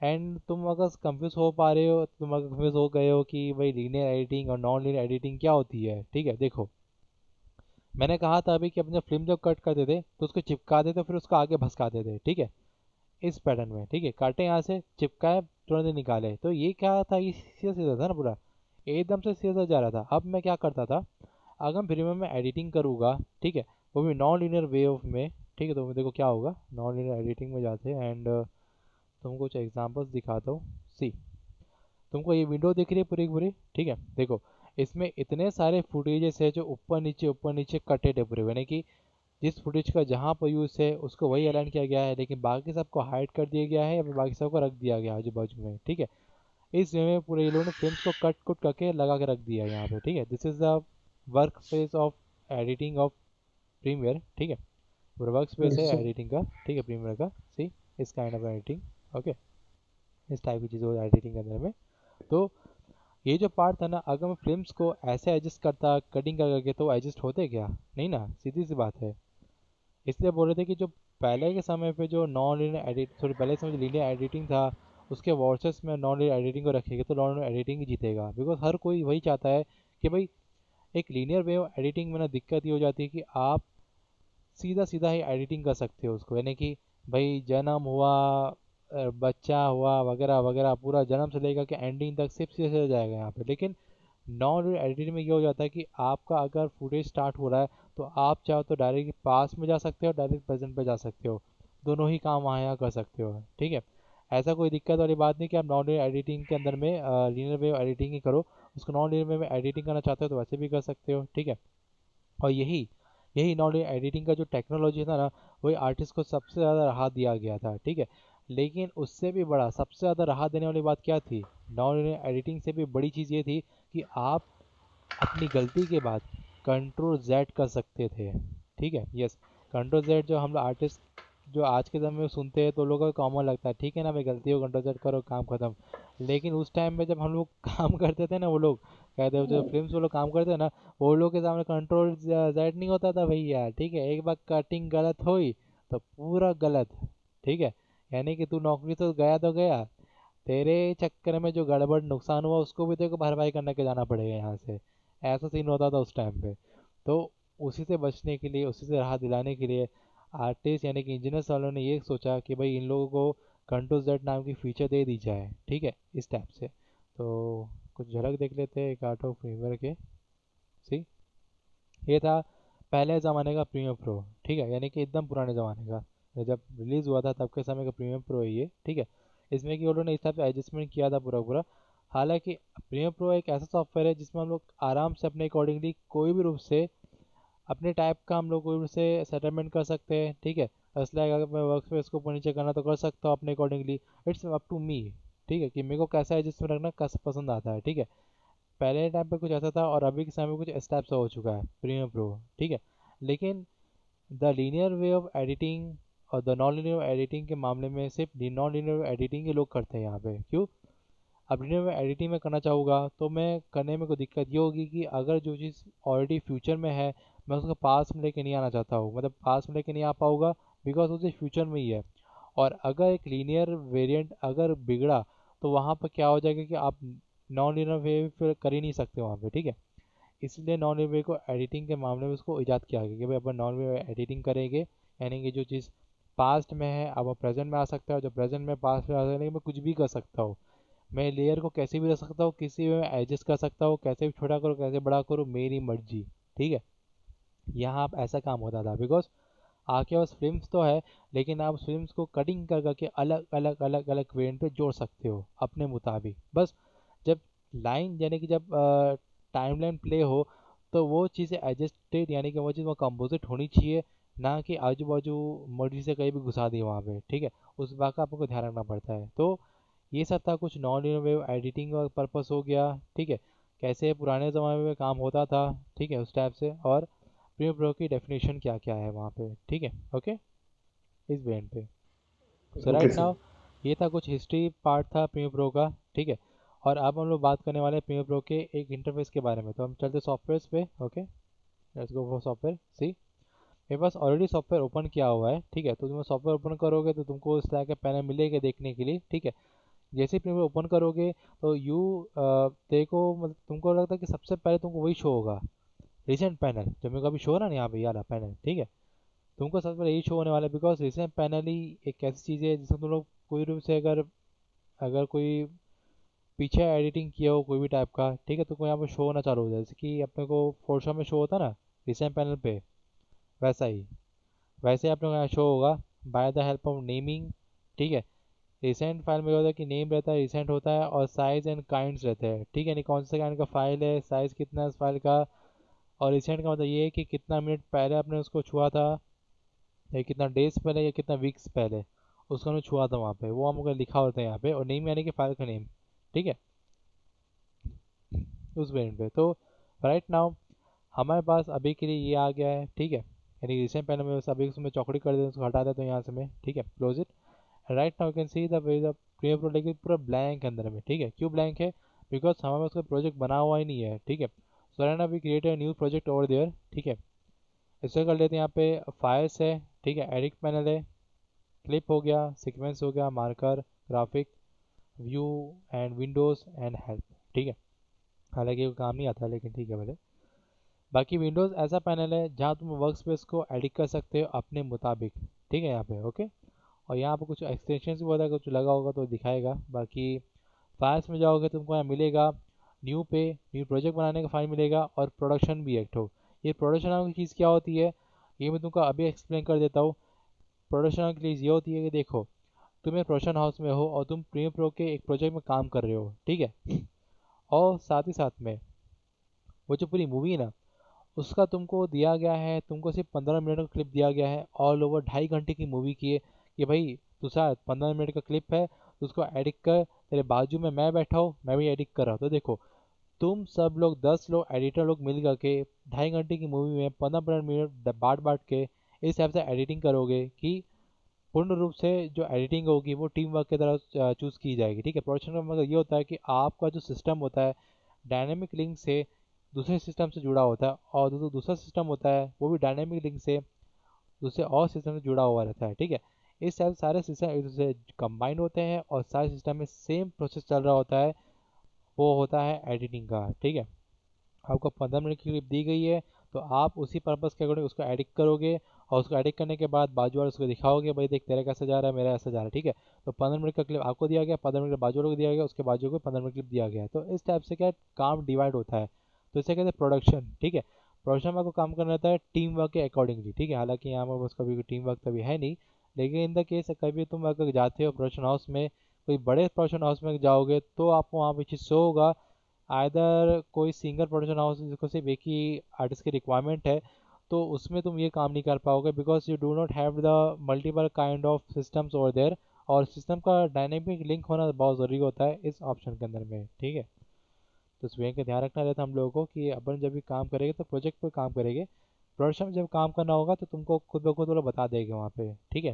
एंड तुम अगर कंफ्यूज हो पा रहे हो, तुम अगर कंफ्यूज हो गए हो कि भाई लीनियर एडिटिंग और नॉन लीनियर एडिटिंग क्या होती है, ठीक है, देखो, मैंने कहा था अभी कि अपने फिल्म जब कट करते थे तो उसको चिपका देते, फिर उसको आगे भसकाते थे, ठीक है, इस पैटर्न में, ठीक है, काटे यहाँ से चिपकाए, तुरंत निकाले, तो ये क्या था, ये सीधा सीधा था ना पूरा, एकदम से सीधा जा रहा था। अब मैं क्या करता था, अगर प्रीमियम में एडिटिंग करूँगा, ठीक है, वो भी नॉन लीनियर वे ऑफ में, ठीक है, तो देखो क्या होगा, नॉन लीनियर एडिटिंग में जाते हैं एंड तुमको कुछ एग्जांपल्स दिखाता हूँ। सी, तुमको ये विंडो दिख रही है पूरी की पूरी, ठीक है, देखो, इसमें इतने सारे फुटेजेस है जो ऊपर नीचे कटे थे पूरे, यानी कि जिस फुटेज का जहाँ पर यूज़ है उसको वही अलाइन किया गया है, लेकिन बाकी सबको हाइड कर दिया गया है या फिर बाकी सबको रख दिया गया है आजू बाजू में, ठीक है। इस वे में पूरे ये लोगों ने फिल्म्स को कट कुट करके लगा के रख दिया है यहाँ पे, ठीक है। This is the work space of editing of Premiere, ठीक है, पूरा वर्क स्पेस है एडिटिंग का, ठीक है, प्रीमियर का। सी, इस काइंड ऑफ एडिटिंग, ओके, इस टाइप की चीज़ एडिटिंग के अंदर में। तो ये जो पार्ट था ना, अगर मैं फिल्म्स को ऐसे एडजस्ट करता कटिंग कर करके, तो एडजस्ट होते क्या, नहीं ना, सीधी सी बात है। इसलिए बोल रहे थे कि जो पहले के समय पे जो नॉन लीनियर एडिट, सॉरी, पहले के समय जो लीनियर एडिटिंग था उसके वर्सेस में नॉन लीनियर एडिटिंग को रखेंगे तो नॉन लीनियर एडिटिंग ही जीतेगा, बिकॉज हर कोई वही चाहता है कि भाई एक लीनियर वे ऑफ एडिटिंग में ना दिक्कत ये हो जाती है कि आप सीधा सीधा ही एडिटिंग कर सकते हो उसको, यानी कि भाई जन्म हुआ, बच्चा हुआ, वगैरह वगैरह, पूरा जन्म से लेकर के एंडिंग तक सिर्फ सीधे सीधे जाएगा यहाँ पे। लेकिन नॉन एडिटिंग में ये हो जाता है कि आपका अगर फुटेज स्टार्ट हो रहा है तो आप चाहो तो डायरेक्ट पास में जा सकते हो, डायरेक्ट प्रेजेंट पे जा सकते हो, दोनों ही काम वहाँ यहाँ कर सकते हो, ठीक है। ऐसा कोई दिक्कत वाली बात नहीं कि आप नॉन लीनियर एडिटिंग के अंदर में लीनियर वे एडिटिंग ही करो, उसको नॉन लीनियर में एडिटिंग करना चाहते हो तो वैसे भी कर सकते हो, ठीक है। और यही यही नॉन लीनियर एडिटिंग का जो टेक्नोलॉजी था ना, वही आर्टिस्ट को सबसे ज़्यादा राहत दिया गया था, ठीक है। लेकिन उससे भी बड़ा, सबसे ज़्यादा राहत देने वाली बात क्या थी, नॉन लीनियर एडिटिंग से भी बड़ी चीज़ ये थी कि आप अपनी गलती के बाद कंट्रोल जेड कर सकते थे, ठीक है, यस। कंट्रोल जेड जो हम आर्टिस्ट जो आज के समय में सुनते हैं तो लोगों को कॉमन लगता है, ठीक है ना भाई, गलती हो कंट्रोल जेड करो, काम खत्म। लेकिन उस टाइम में जब हम लोग काम करते थे ना, वो लोग कहते हैं जो फिल्म्स वो लोग काम करते हैं ना, वो लोग के सामने कंट्रोल जेड नहीं होता था भैया, ठीक है। एक बार कटिंग गलत हुई तो पूरा गलत, ठीक है। यानी कि तू नौकरी तो गया, तेरे चक्कर में जो गड़बड़ नुकसान हुआ उसको भी तेरे को भरपाई करने के जाना पड़ेगा यहाँ से, ऐसा सीन होता था उस टाइम पे। तो उसी से बचने के लिए, उसी से राहत दिलाने के लिए आर्टिस्ट यानी कि इंजीनियर्स वालों ने ये सोचा कि भाई इन लोगों को कंट्रोल जेड नाम की फीचर दे दी जाए, ठीक है, इस टाइप से। तो कुछ झलक देख लेते हैं एक आर्ट ऑफ प्रीमियर के। सी, ये था पहले ज़माने का प्रीमियर प्रो, ठीक है, यानी कि एकदम पुराने ज़माने का, ये जब रिलीज़ हुआ था तब के समय का प्रीमियर प्रो है ये, ठीक है। इसमें कि उन्होंने इस टाइप से एडजस्टमेंट किया था पूरा पूरा। हालांकि प्रीमियर प्रो एक ऐसा सॉफ्टवेयर है जिसमें हम लोग आराम से अपने अकॉर्डिंगली कोई भी रूप से अपने टाइप का हम लोग कोई भी से सेटलमेंट कर सकते हैं, ठीक है। इसलिए अगर मैं वर्क स्पेस को ऊपर नीचे करना तो कर सकता हूँ अपने accordingly, it's up to me, ठीक है, कि मेरे को कैसा है जिसमें रखना कैसा पसंद आता है, ठीक है। पहले टाइम पे कुछ ऐसा था और अभी के समय में कुछ इस टाइप से हो चुका है प्रीमियर प्रो, ठीक है। लेकिन the linear way of editing और द नॉन लीनियर एडिटिंग के मामले में सिर्फ नॉन लीनियर एडिटिंग के लोग करते हैं यहाँ पे, क्यों? अब लीनियर में एडिटिंग में करना चाहूँगा तो मैं करने में कोई दिक्कत ये होगी कि अगर जो चीज़ ऑलरेडी फ्यूचर में है मैं उसको पास में लेके नहीं आना चाहता हूँ, मतलब पास में लेके नहीं आ पाऊँगा, बिकॉज वो चीज़ फ्यूचर में ही है। और अगर एक लीनियर वेरिएंट अगर बिगड़ा तो वहाँ पर क्या हो जाएगा कि आप नॉन लीनियर वे फिर कर ही नहीं सकते वहाँ पे, ठीक है। इसलिए नॉन लीनियर वे को एडिटिंग के मामले में उसको ईजाद किया गया कि भाई अपन नॉन लीनियर एडिटिंग करेंगे, यानी कि जो चीज़ पास्ट में है अब वो प्रेजेंट में आ सकता है, जो प्रेजेंट में पास्ट में आ सकता है, मैं कुछ भी कर सकता हूँ। मैं लेयर को कैसे भी रख सकता हूँ, किसी में एडजस्ट कर सकता हूँ, कैसे भी छोटा करो कैसे बड़ा करो, मेरी मर्जी, ठीक है। यहाँ आप ऐसा काम होता था बिकॉज आपके पास फिल्म्स तो है, लेकिन आप फिल्म्स को कटिंग कर करके अलग अलग अलग अलग वेरिएंट पे जोड़ सकते हो अपने मुताबिक, बस। जब लाइन यानी कि जब टाइमलाइन प्ले हो तो वो चीज़ें एडजस्टेड यानी कि वो चीज़ वो कंपोजिट होनी चाहिए, ना कि आजू बाजू मर्जी से कहीं भी घुसा दी वहाँ पे, ठीक है। उस बात का आपको ध्यान रखना पड़ता है। तो ये सब था कुछ नॉन वेव एडिटिंग का पर्पस हो गया, ठीक है, कैसे पुराने ज़माने में काम होता था, ठीक है, उस टाइप से। और प्रीमियर प्रो की डेफिनेशन क्या क्या है वहाँ पे, ठीक है, ओके, इस बैंड पे। So okay right sir. Now ये था कुछ हिस्ट्री पार्ट था प्रीमियर प्रो का, ठीक है। और अब हम लोग बात करने वाले हैं प्रीमियर प्रो के एक इंटरफेस के बारे में, तो हम चलते सॉफ्टवेयर पे, okay. Let's go for software, see मेरे पास ऑलरेडी सॉफ्टवेयर ओपन किया हुआ है, ठीक है। तो तुम सॉफ्टवेयर ओपन करोगे तो तुमको इस तरह के पैनल मिलेगा देखने के लिए, ठीक है। जैसे ही प्रीमियर ओपन करोगे तो देखो, मतलब तुमको लगता है कि सबसे पहले तुमको वही शो होगा, रिसेंट पैनल जो मेरे को अभी शो हो रहा है ना यहाँ पे, ये वाला पैनल, ठीक है। तुमको सबसे पहले यही शो होने वाला है बिकॉज रिसेंट पैनल ही एक ऐसी चीज़ है जिसमें तुम लोग कोई रूप से अगर अगर कोई पीछे एडिटिंग किया हो कोई भी टाइप का, ठीक है, तो कोई यहाँ पे शो होना चालू हो जाए, जैसे कि अपने को फोटोशॉप में शो होता है ना रिसेंट पैनल पे, वैसा ही वैसे ही अपने को यहाँ शो होगा by the help of naming, ठीक है। रिसेंट फाइल में होता है कि नेम रहता है, रिसेंट होता है और साइज एंड काइंड्स रहते हैं, ठीक है, नहीं कौन से काइंड का फाइल है, साइज कितना है उस फाइल का। और रिसेंट का मतलब ये है कि कितना मिनट पहले आपने उसको छुआ था, या कितना डेज पहले या कितना वीक्स पहले उसको हमने छुआ था वहाँ पे, वो हमको लिखा होता है यहाँ पे। और नेम यानी कि फाइल का नेम, ठीक है, उस वेरिएंट पे। तो राइट नाउ हमारे पास अभी के लिए ये आ गया है, ठीक है, यानी रिसेंट पैनल में बस अभी उसमें चौकड़ी कर देते उसको हटा देते हैं यहाँ से मैं, ठीक है, close it. Right now you can see the Premiere Pro लेकिन पूरा ब्लैंक अंदर में, ठीक है। क्यों ब्लैंक है? बिकॉज हमारे पास कोई प्रोजेक्ट बना हुआ ही नहीं है, ठीक है। So right now we create a new project over there, ठीक है। इससे कर लेते हैं, यहाँ पे फाइल्स है, ठीक है, एडिट पैनल है, क्लिप हो गया, सीक्वेंस हो गया, marker, graphic, view and Windows and help, ठीक है। हालांकि वो काम नहीं आता लेकिन ठीक है भले। बाकी विंडोज़ ऐसा पैनल है जहाँ तुम वर्क स्पेस को एडिट कर सकते हो अपने मुताबिक, ठीक है, यहाँ पे ओके। और यहाँ पे कुछ एक्सटेंशन भी होता है, कुछ लगा होगा तो दिखाएगा। बाकी फाइल्स में जाओगे तुमको यहाँ मिलेगा न्यू पे, न्यू प्रोजेक्ट बनाने का फाइल मिलेगा, और प्रोडक्शन भी एक ठो। ये प्रोडक्शन नाम की चीज़ क्या होती है ये मैं तुमको अभी एक्सप्लेन कर देता हूँ। प्रोडक्शन की चीज़ ये होती है कि देखो, तुम एक प्रोडक्शन हाउस में हो और तुम प्रीमियर प्रो के एक प्रोजेक्ट में काम कर रहे हो, ठीक है। और साथ ही साथ में वो जो पूरी मूवी है ना उसका तुमको दिया गया है, तुमको सिर्फ 15 मिनट का क्लिप दिया गया है, ऑल ओवर 2.5 घंटे की मूवी की है, कि भाई तू साथ 15 मिनट का क्लिप है तो उसको एडिट कर, तेरे बाजू में मैं बैठा हूँ मैं भी एडिट कर रहा हूँ। तो देखो तुम सब लोग 10 लोग एडिटर लोग मिल करके 2.5 घंटे की मूवी में 15 मिनट बांट बांट के इस हिसाब से एडिटिंग करोगे कि पूर्ण रूप से जो एडिटिंग होगी वो टीम वर्क की तरह चूज़ की जाएगी, ठीक है। प्रोडक्शन का मतलब ये होता है कि आपका जो सिस्टम होता है डायनेमिक लिंक से दूसरे सिस्टम से जुड़ा होता है, और जो दूसरा सिस्टम होता है वो भी डायनेमिक लिंक से दूसरे और सिस्टम से जुड़ा हुआ रहता है, ठीक है। इस तरह सारे सिस्टम एक दूसरे से कंबाइंड होते हैं और सारे सिस्टम में सेम प्रोसेस चल रहा होता है, वो होता है एडिटिंग का, ठीक है। आपको 15 मिनट की क्लिप दी गई है तो आप उसी पर्पज़ के अकॉर्डिंग उसको एडिट करोगे, और उसको एडिट करने के बाद बाजू वाले उसको दिखाओगे, भाई देख तेरा कैसे जा रहा है मेरा ऐसा जा रहा है, ठीक है। तो 15 मिनट का क्लिप आपको दिया गया, 15 मिनट बाजू वाले को दिया गया, उसके बाजू को 15 मिनट क्लिप दिया गया है। तो इस टाइप से क्या काम डिवाइड होता है, तो इसे कहते हैं प्रोडक्शन, ठीक है। प्रोडक्शन में आपको काम करना रहता है टीम वर्क के अकॉर्डिंगली, ठीक है। हालांकि यहाँ पर बस कभी टीम वर्क कभी है नहीं, लेकिन इन द केस कभी तुम अगर जाते हो प्रोडक्शन हाउस में कोई बड़े प्रोडक्शन हाउस में जाओगे तो आपको वहाँ पे चीज़ शो होगा। आइदर कोई सिंगल प्रोडक्शन हाउस जिसको सिर्फ एक ही आर्टिस्ट की रिक्वायरमेंट है, तो उसमें तुम ये काम नहीं कर पाओगे, because you do not have the multiple kind of systems over there. और सिस्टम का डायनेमिक लिंक होना बहुत ज़रूरी होता है इस ऑप्शन के अंदर में, ठीक है। तो इसमें का ध्यान रखना रहता है हम लोगों को कि अपन जब भी काम करेंगे तो प्रोजेक्ट पे काम करेंगे। प्रोडक्शन में जब काम करना होगा तो तुमको खुद ब खुद वो लोग बता देंगे वहाँ पे, ठीक है।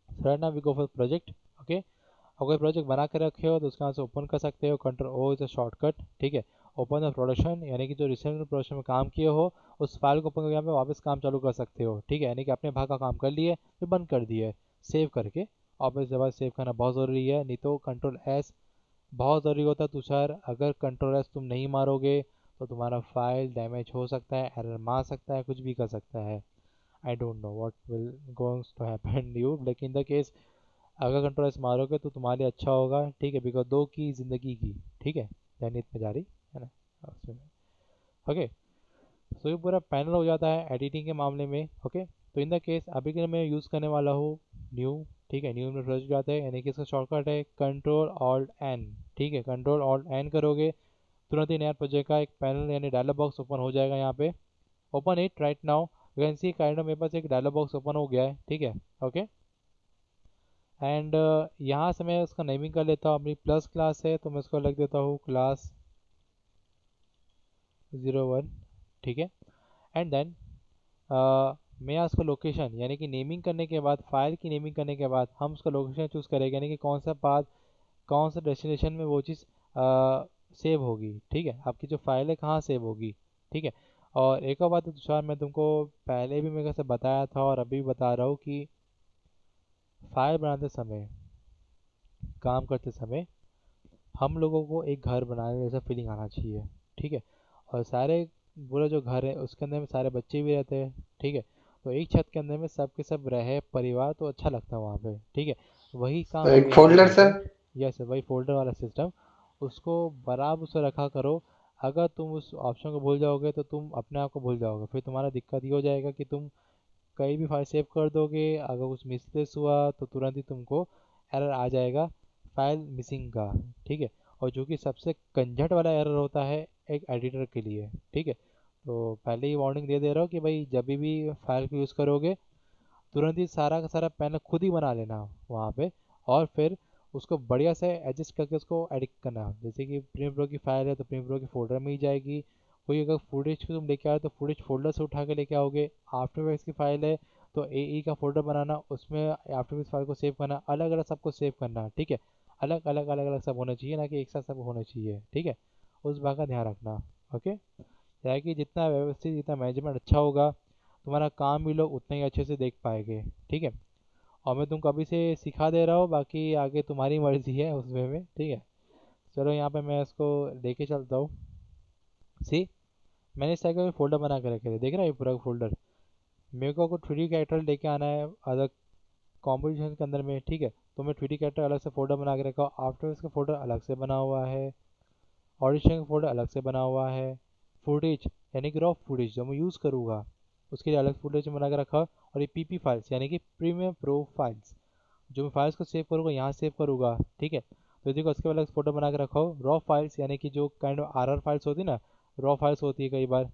सो ना we go for project. Okay, अगर प्रोजेक्ट बना के रखे हो तो उसके यहाँ से ओपन कर सकते हो, control O is a shortcut, ठीक है। ओपन द प्रोडक्शन, यानी कि जो रिसेंट प्रोडक्शन में काम किए हो उस फाइल को ओपन करके यहाँ पे वापस काम चालू कर सकते हो, ठीक है। यानी कि अपने भाग का काम कर लिए फिर बंद कर दिए सेव करके। वापस जब सेव करना बहुत ज़रूरी है, नहीं तो कंट्रोल एस बहुत ज़रूरी होता है तुषार। अगर कंट्रोल एस तुम नहीं मारोगे तो तुम्हारा फाइल डैमेज हो सकता है, एरर मार सकता है, कुछ भी कर सकता है। I don't know what will going to happen you, लेकिन इन द केस अगर कंट्रोल एस मारोगे तो तुम्हारे लिए अच्छा होगा, ठीक है। बिकॉज दो की ज़िंदगी की, ठीक है, जैनित में जारी है ना उसमें। ओके, सो ये पूरा पैनल हो जाता है एडिटिंग के मामले में। ओके, तो इन द केस अभी के लिए मैं यूज़ करने वाला हूँ न्यू, ठीक है। न्यू में रच जाता है, यानी कि इसका शॉर्टकट है कंट्रोल ऑल्ट एन, ठीक है। कंट्रोल ऑल्ट एन करोगे तुरंत ही नया प्रोजेक्ट का एक पैनल यानी डायलॉग बॉक्स ओपन हो जाएगा यहाँ पे। Open it right now, you can C kind of मेरे पास एक डायलॉग बॉक्स ओपन हो गया है, ठीक है। ओके, एंड यहाँ से मैं उसका नेमिंग कर लेता हूँ, अपनी प्लस क्लास है तो मैं उसको लिख देता हूँ क्लास 01, ठीक है। एंड देन मैं यहाँ उसका लोकेशन, यानी कि नेमिंग करने के बाद, फाइल की नेमिंग करने के बाद हम उसका लोकेशन चूज़ करेंगे, यानी कि कौन सा पाथ, कौन सा डेस्टिनेशन में वो चीज़ सेव होगी, ठीक है। आपकी जो फाइल है कहाँ सेव होगी, ठीक है। और एक और बात है तुषार, मैं तुमको पहले भी मेरे से बताया था और अभी भी बता रहा हूँ कि फाइल बनाते समय, काम करते समय हम लोगों को एक घर बनाने जैसा फीलिंग आना चाहिए, ठीक है। और सारे पूरा जो घर है उसके अंदर में सारे बच्चे भी रहते हैं, ठीक है। तो एक छत के अंदर में सब के सब रहे परिवार तो अच्छा लगता है वहाँ पे, ठीक है। वही काम एक आगे ऐसे फोल्डर करके, सर। यस वही फोल्डर वाला सिस्टम, उसको बराबर से रखा करो। अगर तुम उस ऑप्शन को भूल जाओगे तो तुम अपने आप को भूल जाओगे, फिर तुम्हारा दिक्कत ये हो जाएगा कि तुम कहीं भी फाइल सेव कर दोगे, अगर कुछ मिसप्लेस हुआ तो तुरंत ही तुमको एरर आ जाएगा फाइल मिसिंग का, ठीक है। और जो कि सबसे कंजट वाला एरर होता है एक एडिटर के लिए, ठीक है। तो पहले ही वार्निंग दे रहा हूँ कि भाई जब भी फाइल को यूज़ करोगे तुरंत ही सारा का सारा पैनल खुद ही बना लेना वहाँ पे। और फिर उसको बढ़िया से एडजस्ट करके उसको एडिट करना, जैसे कि प्रीमियर प्रो की फाइल है तो प्रीमियर प्रो के फोल्डर में ही जाएगी। कोई अगर फुटेज को तुम लेके आओ तो फुटेज फोल्डर से उठा के लेके आओगे। आफ्टर इफेक्ट्स की फाइल है तो ए का फोल्डर बनाना, उसमें आफ्टर इफेक्ट्स फाइल को सेव करना, अलग अलग सबको सेव करना, ठीक है। अलग अलग अलग अलग सब होना चाहिए, ना कि एक साथ सब होना चाहिए, ठीक है। उस बात का ध्यान रखना। ओके, ताकि जितना व्यवस्थित, जितना मैनेजमेंट अच्छा होगा तुम्हारा काम भी लोग उतना ही अच्छे से देख पाएंगे, ठीक है। और मैं तुमको अभी से सिखा दे रहा हूँ, बाकी आगे तुम्हारी मर्जी है उसमें में, ठीक है। चलो यहाँ पे मैं इसको लेके चलता हूँ। सी, मैंने इस टाइप का फोल्डर बना के रखे थे, देख रहा है ये पूरा फोल्डर। मेरे को 3D कैरेक्टर लेके आना है अलग कॉम्पोजिशन के अंदर में, ठीक है। तो मैं 3D कैरेक्टर अलग से फोल्डर बना के रखा हूँ, आफ्टर इसका फोल्डर अलग से बना हुआ है, ऑडिशन का फोल्डर अलग से बना हुआ है, फुटेज यानी कि रॉ फुटेज जो मैं यूज़ करूँगा उसके लिए अलग फुटेज बना के रखा। और ये पीपी फाइल्स यानी कि प्रीमियम प्रो फाइल्स, जो मैं फाइल्स को सेव करूँगा यहाँ सेव करूँगा, ठीक है। तो देखो उसके बाद अलग फोल्डर बना के रखा हो। रॉ फाइल्स यानी कि जो काइंड ऑफ आर फाइल्स होती है ना, रॉ फाइल्स होती है, कई बार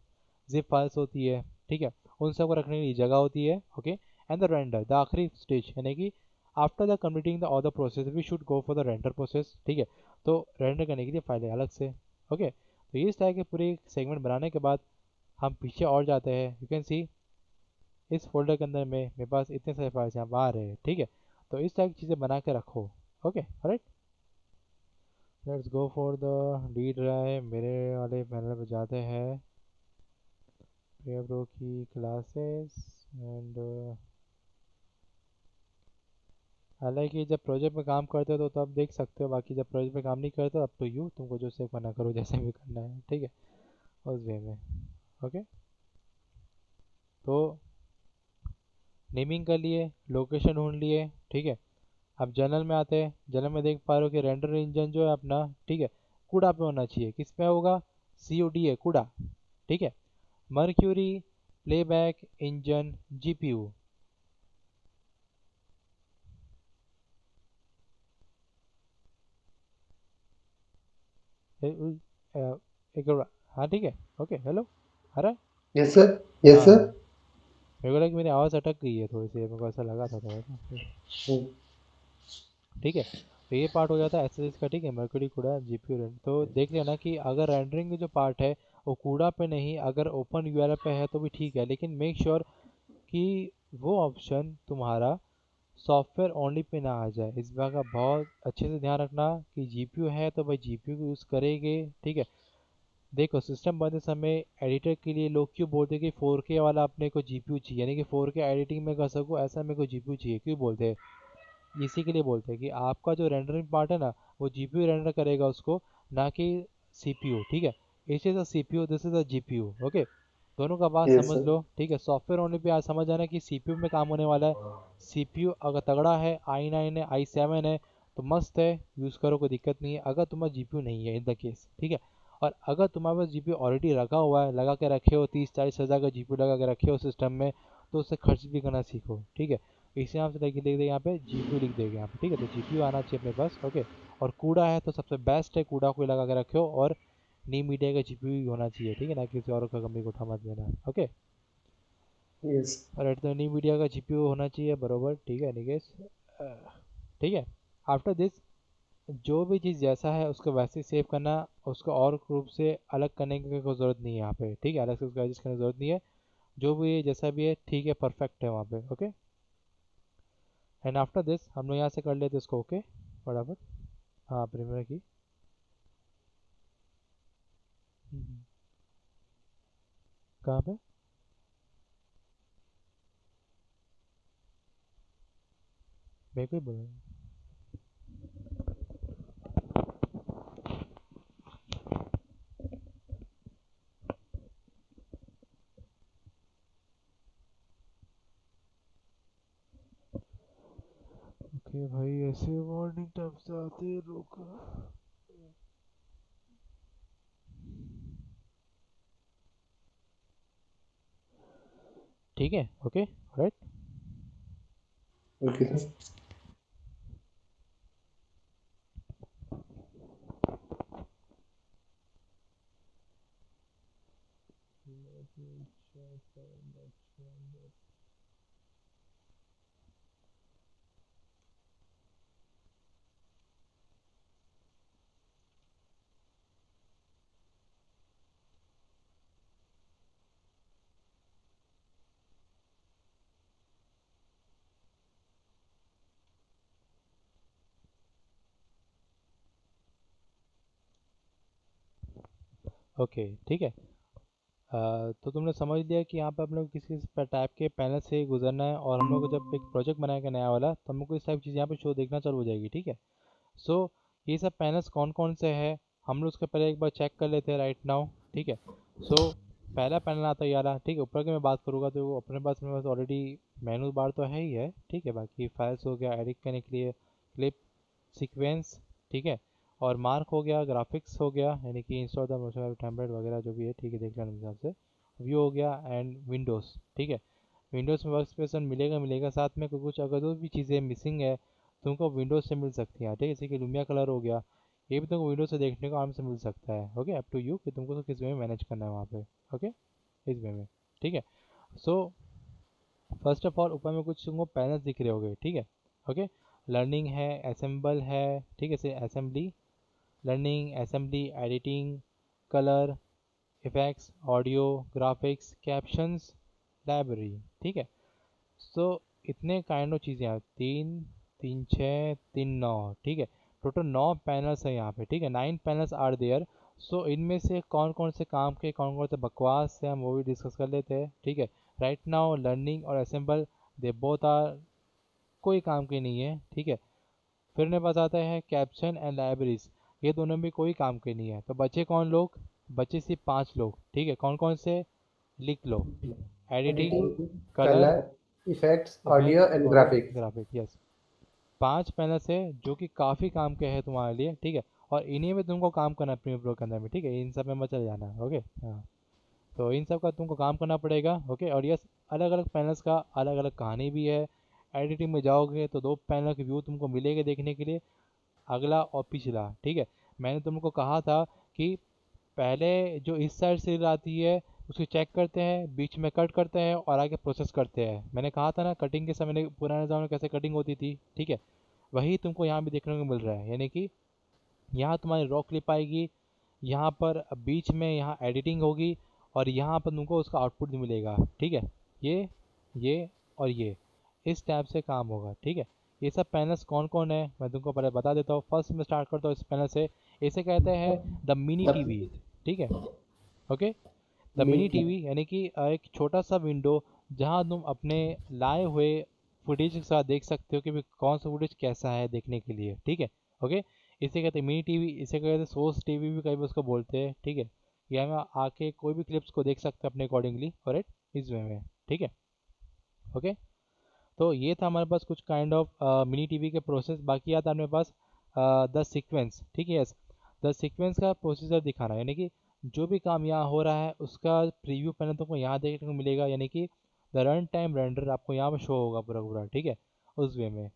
जिप फाइल्स होती है, ठीक है। उन सब को रखने के लिए जगह होती है, okay. And the render, the आखिरी स्टेज, यानी कि after the completing the other process we should go for the render process, ठीक है। तो रेंडर करने के लिए फाइलें अलग से, ओके। तो इस तरह के पूरे सेगमेंट बनाने के बाद हम पीछे और जाते हैं। यू कैन सी इस फोल्डर के अंदर में मेरे पास इतने सारे फाइल्स यहाँ बाहर है, ठीक है। तो इस टाइप की चीज़ें बना के रखो, okay right. Let's go for the D drive, मेरे वाले पैनल पे जाते हैं, प्रिया प्रो की क्लासेस एंड, हालांकि जब प्रोजेक्ट में काम करते हो तो तब देख सकते हो, बाकी जब प्रोजेक्ट में काम नहीं करते हो अब तो यू तुमको जो सेव करना करो, जैसे भी करना है, ठीक है, उस वे में। ओके, तो नेमिंग कर लिए, लोकेशन ढूंढ लिए, ठीक है। अब जनरल में आते हैं। जनरल में देख पा रहे हो कि रेंडर इंजन जो है अपना, ठीक है, कूड़ा पे होना चाहिए। किस पे होगा? COD है, कूड़ा, ठीक है। मर्क्यूरी प्लेबैक इंजन GPU, एक और हाँ ठीक है। Okay hello. आ रहा है। Yes sir. यस हाँ सर। मेरे को लगा कि मेरी आवाज़ अटक गई है थोड़ी सी, मेरे को ऐसा लगा था थोड़ा सा ठीक है। तो ये पार्ट हो जाता है एसएसएस का, ठीक है, मर्क्यूरी कूड़ा जीपीयू रेंड। तो देख लेना कि अगर रेंडरिंग जो पार्ट है वो कूड़ा पे नहीं, अगर ओपन यूआरएल पे है तो भी ठीक है, लेकिन मेक श्योर कि वो ऑप्शन तुम्हारा सॉफ्टवेयर ओनली पे ना आ जाए। इस बात का बहुत अच्छे से ध्यान रखना कि जीपीयू है तो भाई जीपीयू को यूज़ करेंगे, ठीक है। देखो सिस्टम बनते समय एडिटर के लिए लोग क्यों बोलते हैं कि 4K वाला अपने को जीपीयू चाहिए, यानी कि 4K एडिटिंग में कर सकूँ ऐसा मेरे को जीपीयू चाहिए, क्यों बोलते हैं? इसी के लिए बोलते हैं कि आपका जो रेंडरिंग पार्ट है ना वो जीपीयू रेंडर करेगा उसको, ना कि सीपीयू, ठीक है। इस is a CPU, this is a GPU, okay. दोनों का बात यस समझ सर। लो, ठीक है। सॉफ्टवेयर होने पे आज समझ आना कि सीपीयू में काम होने वाला है। सीपीयू अगर तगड़ा है, i9 है, i7 है, तो मस्त है, यूज़ करो, कोई दिक्कत नहीं है। अगर तुम्हारा जीपीयू नहीं है इन द केस, ठीक है। और अगर तुम्हारे पास जीपीयू ऑलरेडी रखा हुआ है, लगा के रखे हो, 30-40 हज़ार का जीपीयू लगा के रखे हो सिस्टम में, तो उससे खर्च भी करना सीखो, ठीक है। इसी नाम से लिख देंगे यहाँ पे जीपीयू, लिख देंगे यहाँ पे, ठीक है। तो जीपीयू आना चाहिए अपने पास, ओके। और कूड़ा है तो सबसे बेस्ट है, कूड़ा को लगा के रखो। और नी मीडिया का जीपीयू होना चाहिए, ठीक है, ना किसी और का कंपनी को उठा मत लेना, ओके। यस। और एट द नी मीडिया का जीपीयू होना चाहिए बरोबर, ठीक है निकेश, ठीक है। आफ्टर दिस जो भी चीज़ जैसा है उसको वैसे ही सेव करना, उसको और ग्रुप से अलग करने की कोई ज़रूरत नहीं है यहाँ पे, ठीक है। अलग से उसको एडजस्ट करने की ज़रूरत नहीं है, जो भी है जैसा भी है ठीक है, परफेक्ट है वहाँ पे, ओके। एंड आफ्टर दिस हम लोग यहाँ से कर लेते इसको, ओके, फटाफट। हाँ प्रीमियर की। हम्म, कहाँ पे? मेरे को ही बोला। ओके भाई, ऐसे वार्निंग टैब से आते हैं लोग। ठीक है, okay, right. Okay sir. Okay ठीक है। तो तुमने समझ लिया कि यहाँ पे हम लोग किस किस टाइप के पैनल से गुजरना है, और हम लोग को जब एक प्रोजेक्ट बनाएगा नया वाला तो हम लोग को इस टाइप की चीज़ यहाँ पे शो देखना चालू हो जाएगी, ठीक है। सो ये सब पैनल्स कौन कौन से हैं हम लोग उसके पहले एक बार चेक कर लेते हैं राइट नाउ, ठीक है। सो पहला पैनल आता है ये वाला, ठीक है। ऊपर की मैं बात करूँगा तो वो अपने पास मेरे पास ऑलरेडी मेनू बार तो है ही है, ठीक है। बाकी फाइल्स हो गया, एडिट करने के लिए क्लिप, सीक्वेंस, ठीक है। और मार्क हो गया, ग्राफिक्स हो गया, यानी कि इंस्टॉल द मोशन टेम्पलेट वगैरह जो भी है, ठीक है, देख लेना हिसाब से। व्यू हो गया एंड विंडोज़, ठीक है। विंडोज़ में वर्क स्पेस मिलेगा मिलेगा, साथ में कुछ अगर जो भी चीज़ें मिसिंग है तुमको विंडोज़ से मिल सकती हैं, ठीक है। जैसे कि लुमिया कलर हो गया, ये भी तुमको विंडोज़ से देखने को आराम से मिल सकता है, ओके। अप टू यू कि तुमको तो किस वे में मैनेज करना है वहाँ पे, ओके, इस वे में, ठीक है। सो फर्स्ट ऑफ ऑल ऊपर में कुछ तुमको पैनल्स दिख रहे होंगे, ठीक है, ओके। लर्निंग है, असेंबल है, ठीक है, से assembly, learning, assembly, editing, colour, effects, audio, graphics, captions, library, ठीक है। सो इतने काइंड ऑफ चीज़ें हैं, तीन, तीन छः, तीन नौ, ठीक है। टोटल 9 पैनल्स हैं यहाँ पे, ठीक है, 9 पैनल्स आर देयर। सो इनमें से कौन कौन से काम के, कौन कौन से बकवास से हम वो भी डिस्कस कर लेते हैं, ठीक है। राइट नाउ लर्निंग और असेंबल, दे बोथ आर कोई काम के नहीं है, ठीक है। फिर मेरे पास आता है कैप्शन एंड लाइब्रेरीज, ये दोनों भी कोई काम के नहीं है। तो बचे कौन लोग? बचे सिर्फ 5 लोग, ठीक है। कौन कौन से? लिख लो। Editing, editing, colour, colour, effects, audio effect and और ग्राफिक्स। Graphic, yes. 5 पैनल्स है जो कि काफ़ी काम के हैं तुम्हारे लिए, ठीक है। और इन्हीं में तुमको काम करना है प्रीमियर प्रो के अंदर में, ठीक है। इन सब में मत चले जाना, ओके, हाँ। तो इन सब का तुमको काम करना पड़ेगा, ओके। और यस, अलग अलग पैनल्स का अलग अलग कहानी भी है। एडिटिंग में जाओगे तो 2 पैनल के व्यू तुमको मिलेंगे देखने के लिए, अगला और पिछला, ठीक है। मैंने तुमको कहा था कि पहले जो इस साइड से आती है उसको चेक करते हैं, बीच में कट करते हैं और आगे प्रोसेस करते हैं। मैंने कहा था ना कटिंग के समय पुराने ज़माने में कैसे कटिंग होती थी, ठीक है। वही तुमको यहाँ भी देखने को मिल रहा है, यानी कि यहाँ तुम्हारी रॉ क्लिप आएगी, यहाँ पर बीच में यहाँ एडिटिंग होगी और यहाँ पर तुमको उसका आउटपुट भी मिलेगा, ठीक है। ये और ये इस टाइप से काम होगा, ठीक है। ये सब पैनल्स कौन कौन है मैं तुमको पहले बता देता हूँ। फर्स्ट मैं स्टार्ट करता हूँ इस पैनल से। इसे कहते हैं द मिनी टीवी, ठीक है। ओके। द मिनी मीठी। टीवी यानी कि एक छोटा सा विंडो जहाँ तुम अपने लाए हुए फुटेज के साथ देख सकते हो कि भाई कौन सा फुटेज कैसा है देखने के लिए, ठीक है। ओके। इसे कहते हैं मिनी टीवी, इसे कहते हैं सोर्स टीवी भी कई बार उसको बोलते हैं, ठीक है। यहाँ में आके कोई भी क्लिप्स को देख सकते हैं अपने अकॉर्डिंगली और इस वे में, ठीक है। ओके। तो ये था हमारे पास कुछ काइंड ऑफ मिनी टीवी के प्रोसेस। बाकी आता है अपने पास द सीक्वेंस, ठीक है। यस, द सीक्वेंस का प्रोसीजर दिखाना, यानी कि जो भी काम यहाँ हो रहा है उसका प्रीव्यू पहले तुमको यहाँ देखने को मिलेगा, यानी कि द रन टाइम रेंडर आपको यहाँ पर शो होगा पूरा पूरा, ठीक है। उस वे में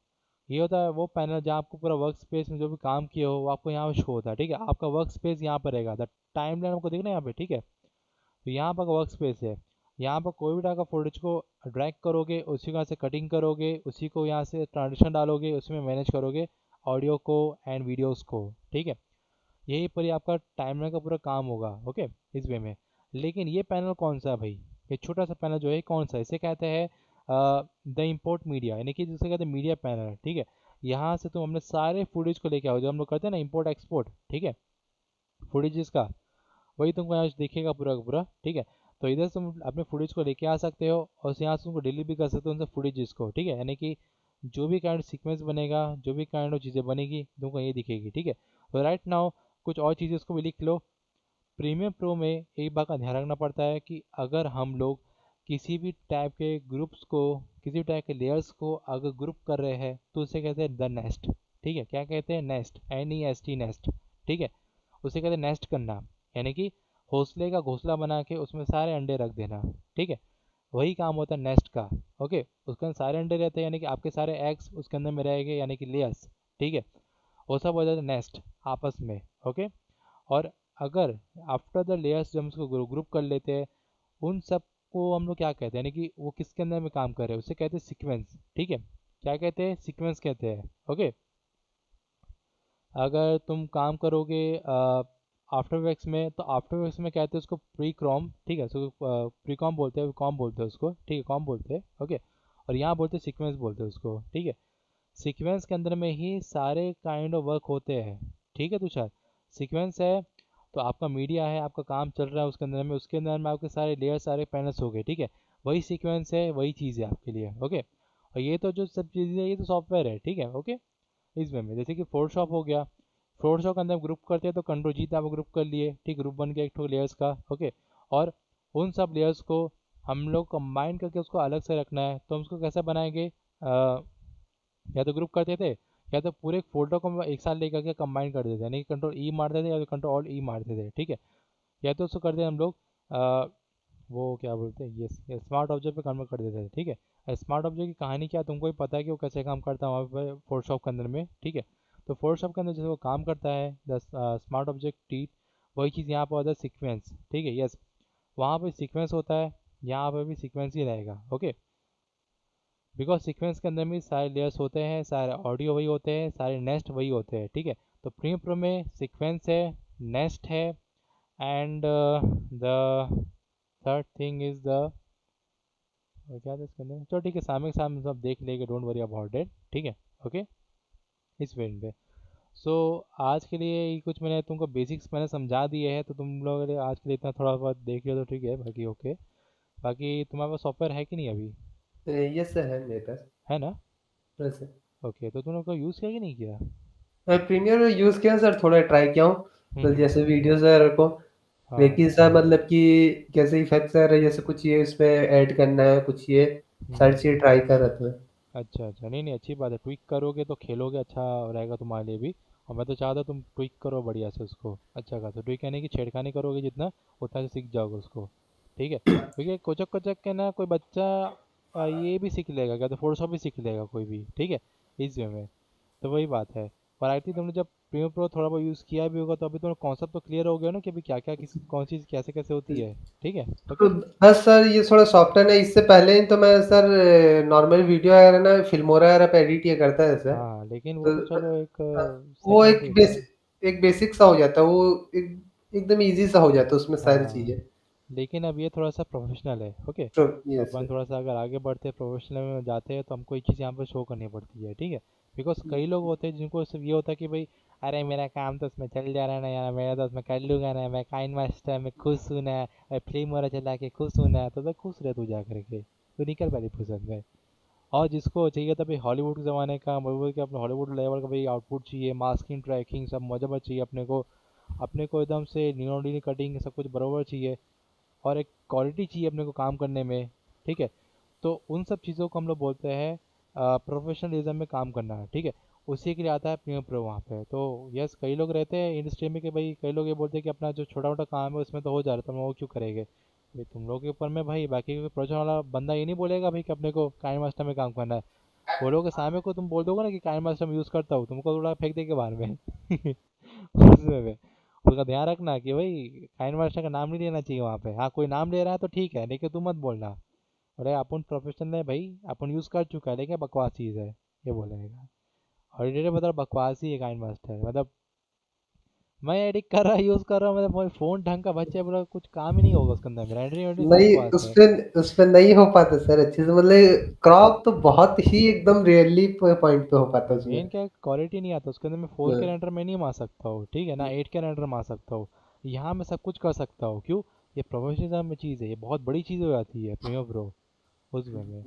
ये होता है वो पैनल जहाँ आपको पूरा वर्क स्पेस में जो भी काम किया हो वो आपको यहाँ पे शो होता है, ठीक है। आपका वर्क स्पेस यहाँ पर रहेगा, द टाइम लाइन आपको देखना है यहाँ पे, ठीक है। तो यहाँ पर वर्क स्पेस है, यहाँ पर कोई भी टाइप का फुटेज को ड्रैग करोगे, उसी का से कटिंग करोगे, उसी को यहाँ से ट्रांजिशन डालोगे, उसमें मैनेज करोगे ऑडियो को एंड वीडियोस को, ठीक है। यही पर ही आपका टाइमलाइन का पूरा काम होगा, ओके, इस वे में। लेकिन ये पैनल कौन सा है भाई, ये छोटा सा पैनल जो है कौन सा है, इसे कहते हैं द इम्पोर्ट मीडिया, यानी कि जिसे कहते हैं मीडिया पैनल, ठीक है। यहाँ से तुम अपने सारे फुटेज को लेके आओ, जो हम लोग करते हैं ना इम्पोर्ट एक्सपोर्ट, ठीक है, फुटेजेस का, वही तुमको यहाँ दिखेगा पूरा का पूरा, ठीक है। तो इधर से तुम अपने फुटेज को लेके आ सकते हो और यहाँ से तुमको डिलीट भी कर सकते हो उनसे फुटेजेस को, ठीक है। यानी कि जो भी काइंड सीक्वेंस बनेगा, जो भी काइंड ऑफ चीज़ें बनेगी तुमको ये दिखेगी, ठीक है। तो राइट नाउ कुछ और चीज़ें इसको भी लिख लो। प्रीमियम प्रो में एक बात का ध्यान रखना पड़ता है कि अगर हम लोग किसी भी टाइप के ग्रुप्स को, किसी भी टाइप के लेयर्स को अगर ग्रुप कर रहे हैं तो उसे कहते हैं द नेस्ट, ठीक है। क्या कहते हैं, नेस्ट, NEST, नेस्ट, ठीक है। उसे कहते हैं नेस्ट करना, यानी कि घोंसले का घोंसला बना के उसमें सारे अंडे रख देना, ठीक है। वही काम होता है नेस्ट का, ओके। उसके अंदर सारे अंडे रहते हैं, यानी कि आपके सारे एग्स उसके अंदर में रहेंगे, यानी कि लेयर्स, ठीक है। वो सब हो जाता है नेस्ट आपस में, ओके। और अगर आफ्टर द लेयर्स जब हम उसको ग्रुप कर लेते हैं, उन सब को हम लोग क्या कहते हैं, यानी कि वो किसके अंदर में काम कर रहे हैं उसे कहते हैं सीक्वेंस, ठीक है। क्या कहते हैं, सीक्वेंस कहते हैं, ओके। अगर तुम काम करोगे आफ्टर इफेक्ट्स में, तो आफ्टर इफेक्ट्स में कहते हैं उसको प्री कॉम, ठीक है। उसको प्री कॉम बोलते हैं, कॉम बोलते हैं उसको, ठीक है, कॉम बोलते हैं, ओके। और यहाँ बोलते हैं सीक्वेंस बोलते हैं उसको, ठीक है। सीक्वेंस के अंदर में ही सारे काइंड ऑफ वर्क होते हैं, ठीक है तुषार। सीक्वेंस है तो आपका मीडिया है, आपका काम चल रहा है उसके अंदर में, उसके अंदर में आपके सारे लेयर, सारे पैनल्स हो गए, ठीक है। वही सीक्वेंस है, वही चीज़ है आपके लिए, ओके। और ये तो जो सब चीज़ें हैं ये तो सॉफ्टवेयर है, ठीक है, ओके। इस वे में जैसे कि फोटोशॉप हो गया, फोटोशॉप के अंदर ग्रुप करते हैं तो कंट्रोल जी आप ग्रुप कर लिए, ठीक, ग्रुप बन गया एक ठो लेयर्स का, ओके। और उन सब लेयर्स को हम लोग कंबाइन करके उसको अलग से रखना है, तो हम उसको कैसे बनाएंगे, या तो ग्रुप करते थे, या तो पूरे फोल्डर को हम एक साथ लेकर के कंबाइन कर देते, यानी कि कंट्रोल ई मारते थे या तो कंट्रोल ई मारते थे, ठीक है। या तो उसको करते हम लोग वो क्या बोलते हैं, ये स्मार्ट ऑब्जेक्ट पे कन्वर्ट कर देते थे, ठीक है। स्मार्ट ऑब्जेक्ट की कहानी क्या है तुमको ही पता है कि वो कैसे काम करता है वहाँ पे फोटोशॉप के अंदर में, ठीक है। तो फोटोशॉप के अंदर जैसे वो काम करता है द स्मार्ट ऑब्जेक्ट टी, वही चीज़ यहाँ पर होता है सीक्वेंस, ठीक है। यस, वहाँ पे सीक्वेंस होता है, यहाँ पर भी सीक्वेंस ही रहेगा, ओके। बिकॉज सीक्वेंस के अंदर भी सारे लेयर्स होते हैं, सारे ऑडियो वही होते हैं, सारे नेस्ट वही होते हैं, ठीक है। तो प्रीमियर प्रो में सीक्वेंस है, नेस्ट है, and the third thing is the, क्या था इसके अंदर, चलो ठीक है, सामने के सामने सब देख लेंगे, डोंट वरी अबाउट इट, ठीक है, ओके। इस वेन पे सो आज के लिए ये कुछ मैंने तुमको बेसिक्स मैंने समझा दिए हैं, तो तुम लोग अगर आज के लिए इतना थोड़ा बहुत देख लियो तो ठीक है, बाकी ओके। बाकी तुम्हारे पास सॉफ्टवेयर है कि नहीं अभी, ये सर है मेरे पास है ना। वैसे। ओके, तो तुमने कोई यूज़ किया कि नहीं किया। मैं प्रीमियर यूज़ किया सर, थोड़ा ट्राई किया हूँ, मतलब हम्म। जैसे वीडियोस वगैरह को। हाँ। लेकिन सर मतलब कि कैसे इफेक्ट्स आ रहे हैं, जैसे कुछ ये इसमें ऐड करना है, कुछ ये सारी हम्म। चीज़ें ट्राई कर रहा था मैं। अच्छा अच्छा, नहीं नहीं, अच्छी बात है, ट्विक करोगे तो खेलोगे अच्छा रहेगा तुम्हारे लिए भी। और मैं तो चाहता तुम ट्विक करो बढ़िया से उसको, अच्छा खासा ट्विक, यानी कि छेड़खानी करोगे जितना उतना से सीख जाओगे उसको, ठीक है। क्योंकि कोचक कोचक के ना कोई बच्चा ये भी सीख लेगा, क्या तो फोटोशॉप भी सीख लेगा कोई भी, ठीक है, इस वे में। तो वही बात है। और आई थिंक तुमने जब प्रीमियर प्रो थोड़ा बहुत यूज़ किया भी होगा तो अभी तुम्हें कॉन्सेप्ट तो क्लियर हो गया ना कि अभी क्या क्या किस कौन चीज़ कैसे कैसे होती है। ठीक है। तो ओके। बस सर ये थोड़ा सॉफ्टवेयर है, इससे पहले ही तो मैं सर नॉर्मल वीडियो वगैरह ना फिल्मोरा वगैरह पे एडिट ये करता है सर। हाँ लेकिन वो तो तो चलो एक वो सेकेंडरी था। एक बेसिक सा हो जाता है, वो एकदम इजी सा हो जाता है उसमें सारी हाँ चीजें। लेकिन अब ये थोड़ा सा प्रोफेशनल है। ओके। तो तो ये अपन सर। थोड़ा सा अगर आगे बढ़ते प्रोफेशनल में जाते हैं तो हमको ये चीज़ यहाँ पर शो करनी पड़ती है। ठीक है। बिकॉज कई लोग होते हैं जिनको सिर्फ ये होता है कि भाई अरे मेरा काम तो उसमें चल जा रहा है ना यार, मेरा तो उसमें कर लूँगा ना, मैं काइन मास्टर में खुश हूँ ना, मैं फिल्म वाला चला के खुश हूँ ना, तो भाई खुश रह तू जा करके, तो निकल पहले फुर्सत में। और जिसको चाहिए था भाई हॉलीवुड के ज़माने का, बॉलीवुड के अपने हॉलीवुड लेवल का भाई आउटपुट चाहिए, मास्किंग ट्रैकिंग सब मजा चाहिए अपने को एकदम से न्यूनोडी कटिंग सब कुछ बराबर चाहिए, और एक क्वालिटी चाहिए अपने को काम करने में। ठीक है। तो उन सब चीज़ों को हम लोग बोलते हैं प्रोफेशनलिज्म में काम करना है। ठीक है। उसी के लिए आता है प्रीमियर प्रो वहाँ पे। तो यस कई लोग रहते हैं इंडस्ट्री में कि भाई कई लोग ये बोलते हैं कि अपना जो छोटा मोटा काम है उसमें तो हो जा रहा है, तो हम वो क्यों करेंगे भाई, तुम लोग के ऊपर में भाई, बाकी कोई प्रोजेक्ट वाला बंदा ये नहीं बोलेगा भाई कि अपने को काइन मास्टर में काम करना है। वो लोग के सामने को तुम बोल दोगे ना कि काइन मास्टर में यूज़ करता हूँ, तुमको थोड़ा फेंक देंगे बाहर में उसमें में उसका ध्यान रखना कि भाई काइन मास्टर का नाम नहीं लेना चाहिए वहाँ पे। हाँ कोई नाम ले रहा है तो ठीक है, लेकिन तुम मत बोलना अरे अपन प्रोफेशनल है भाई, अपन यूज़ कर चुका है, लेकिन बकवास चीज़ है, ये बोलेगा। हॉलीडे मतलब बकवास ही है काइंड मास्टर, मतलब मैं एडिट कर रहा यूज़ कर रहा हूँ, मतलब फ़ोन ढंग का बच्चा है, बोला कुछ काम ही नहीं होगा उसके अंदर, रेंडरिंग वेंडरिंग सब नहीं, बकवास है। उस पे नहीं हो पाता सर अच्छे से, मतलब क्रॉप तो बहुत ही एकदम रेयरली पॉइंट पे हो पाता उसमें। मेन क्या है क्वालिटी नहीं आता उसके अंदर, मैं 4K हाँ, रेंडर में नहीं मार सकता हूँ, ठीक है ना, 8K रेंडर मार सकता हूँ। यहाँ मैं सब कुछ कर सकता हूँ, क्यों? ये प्रोफेशनलिज्म में चीज़ है, ये बहुत बड़ी चीज़ हो जाती है प्रीमियर प्रो उस वे में।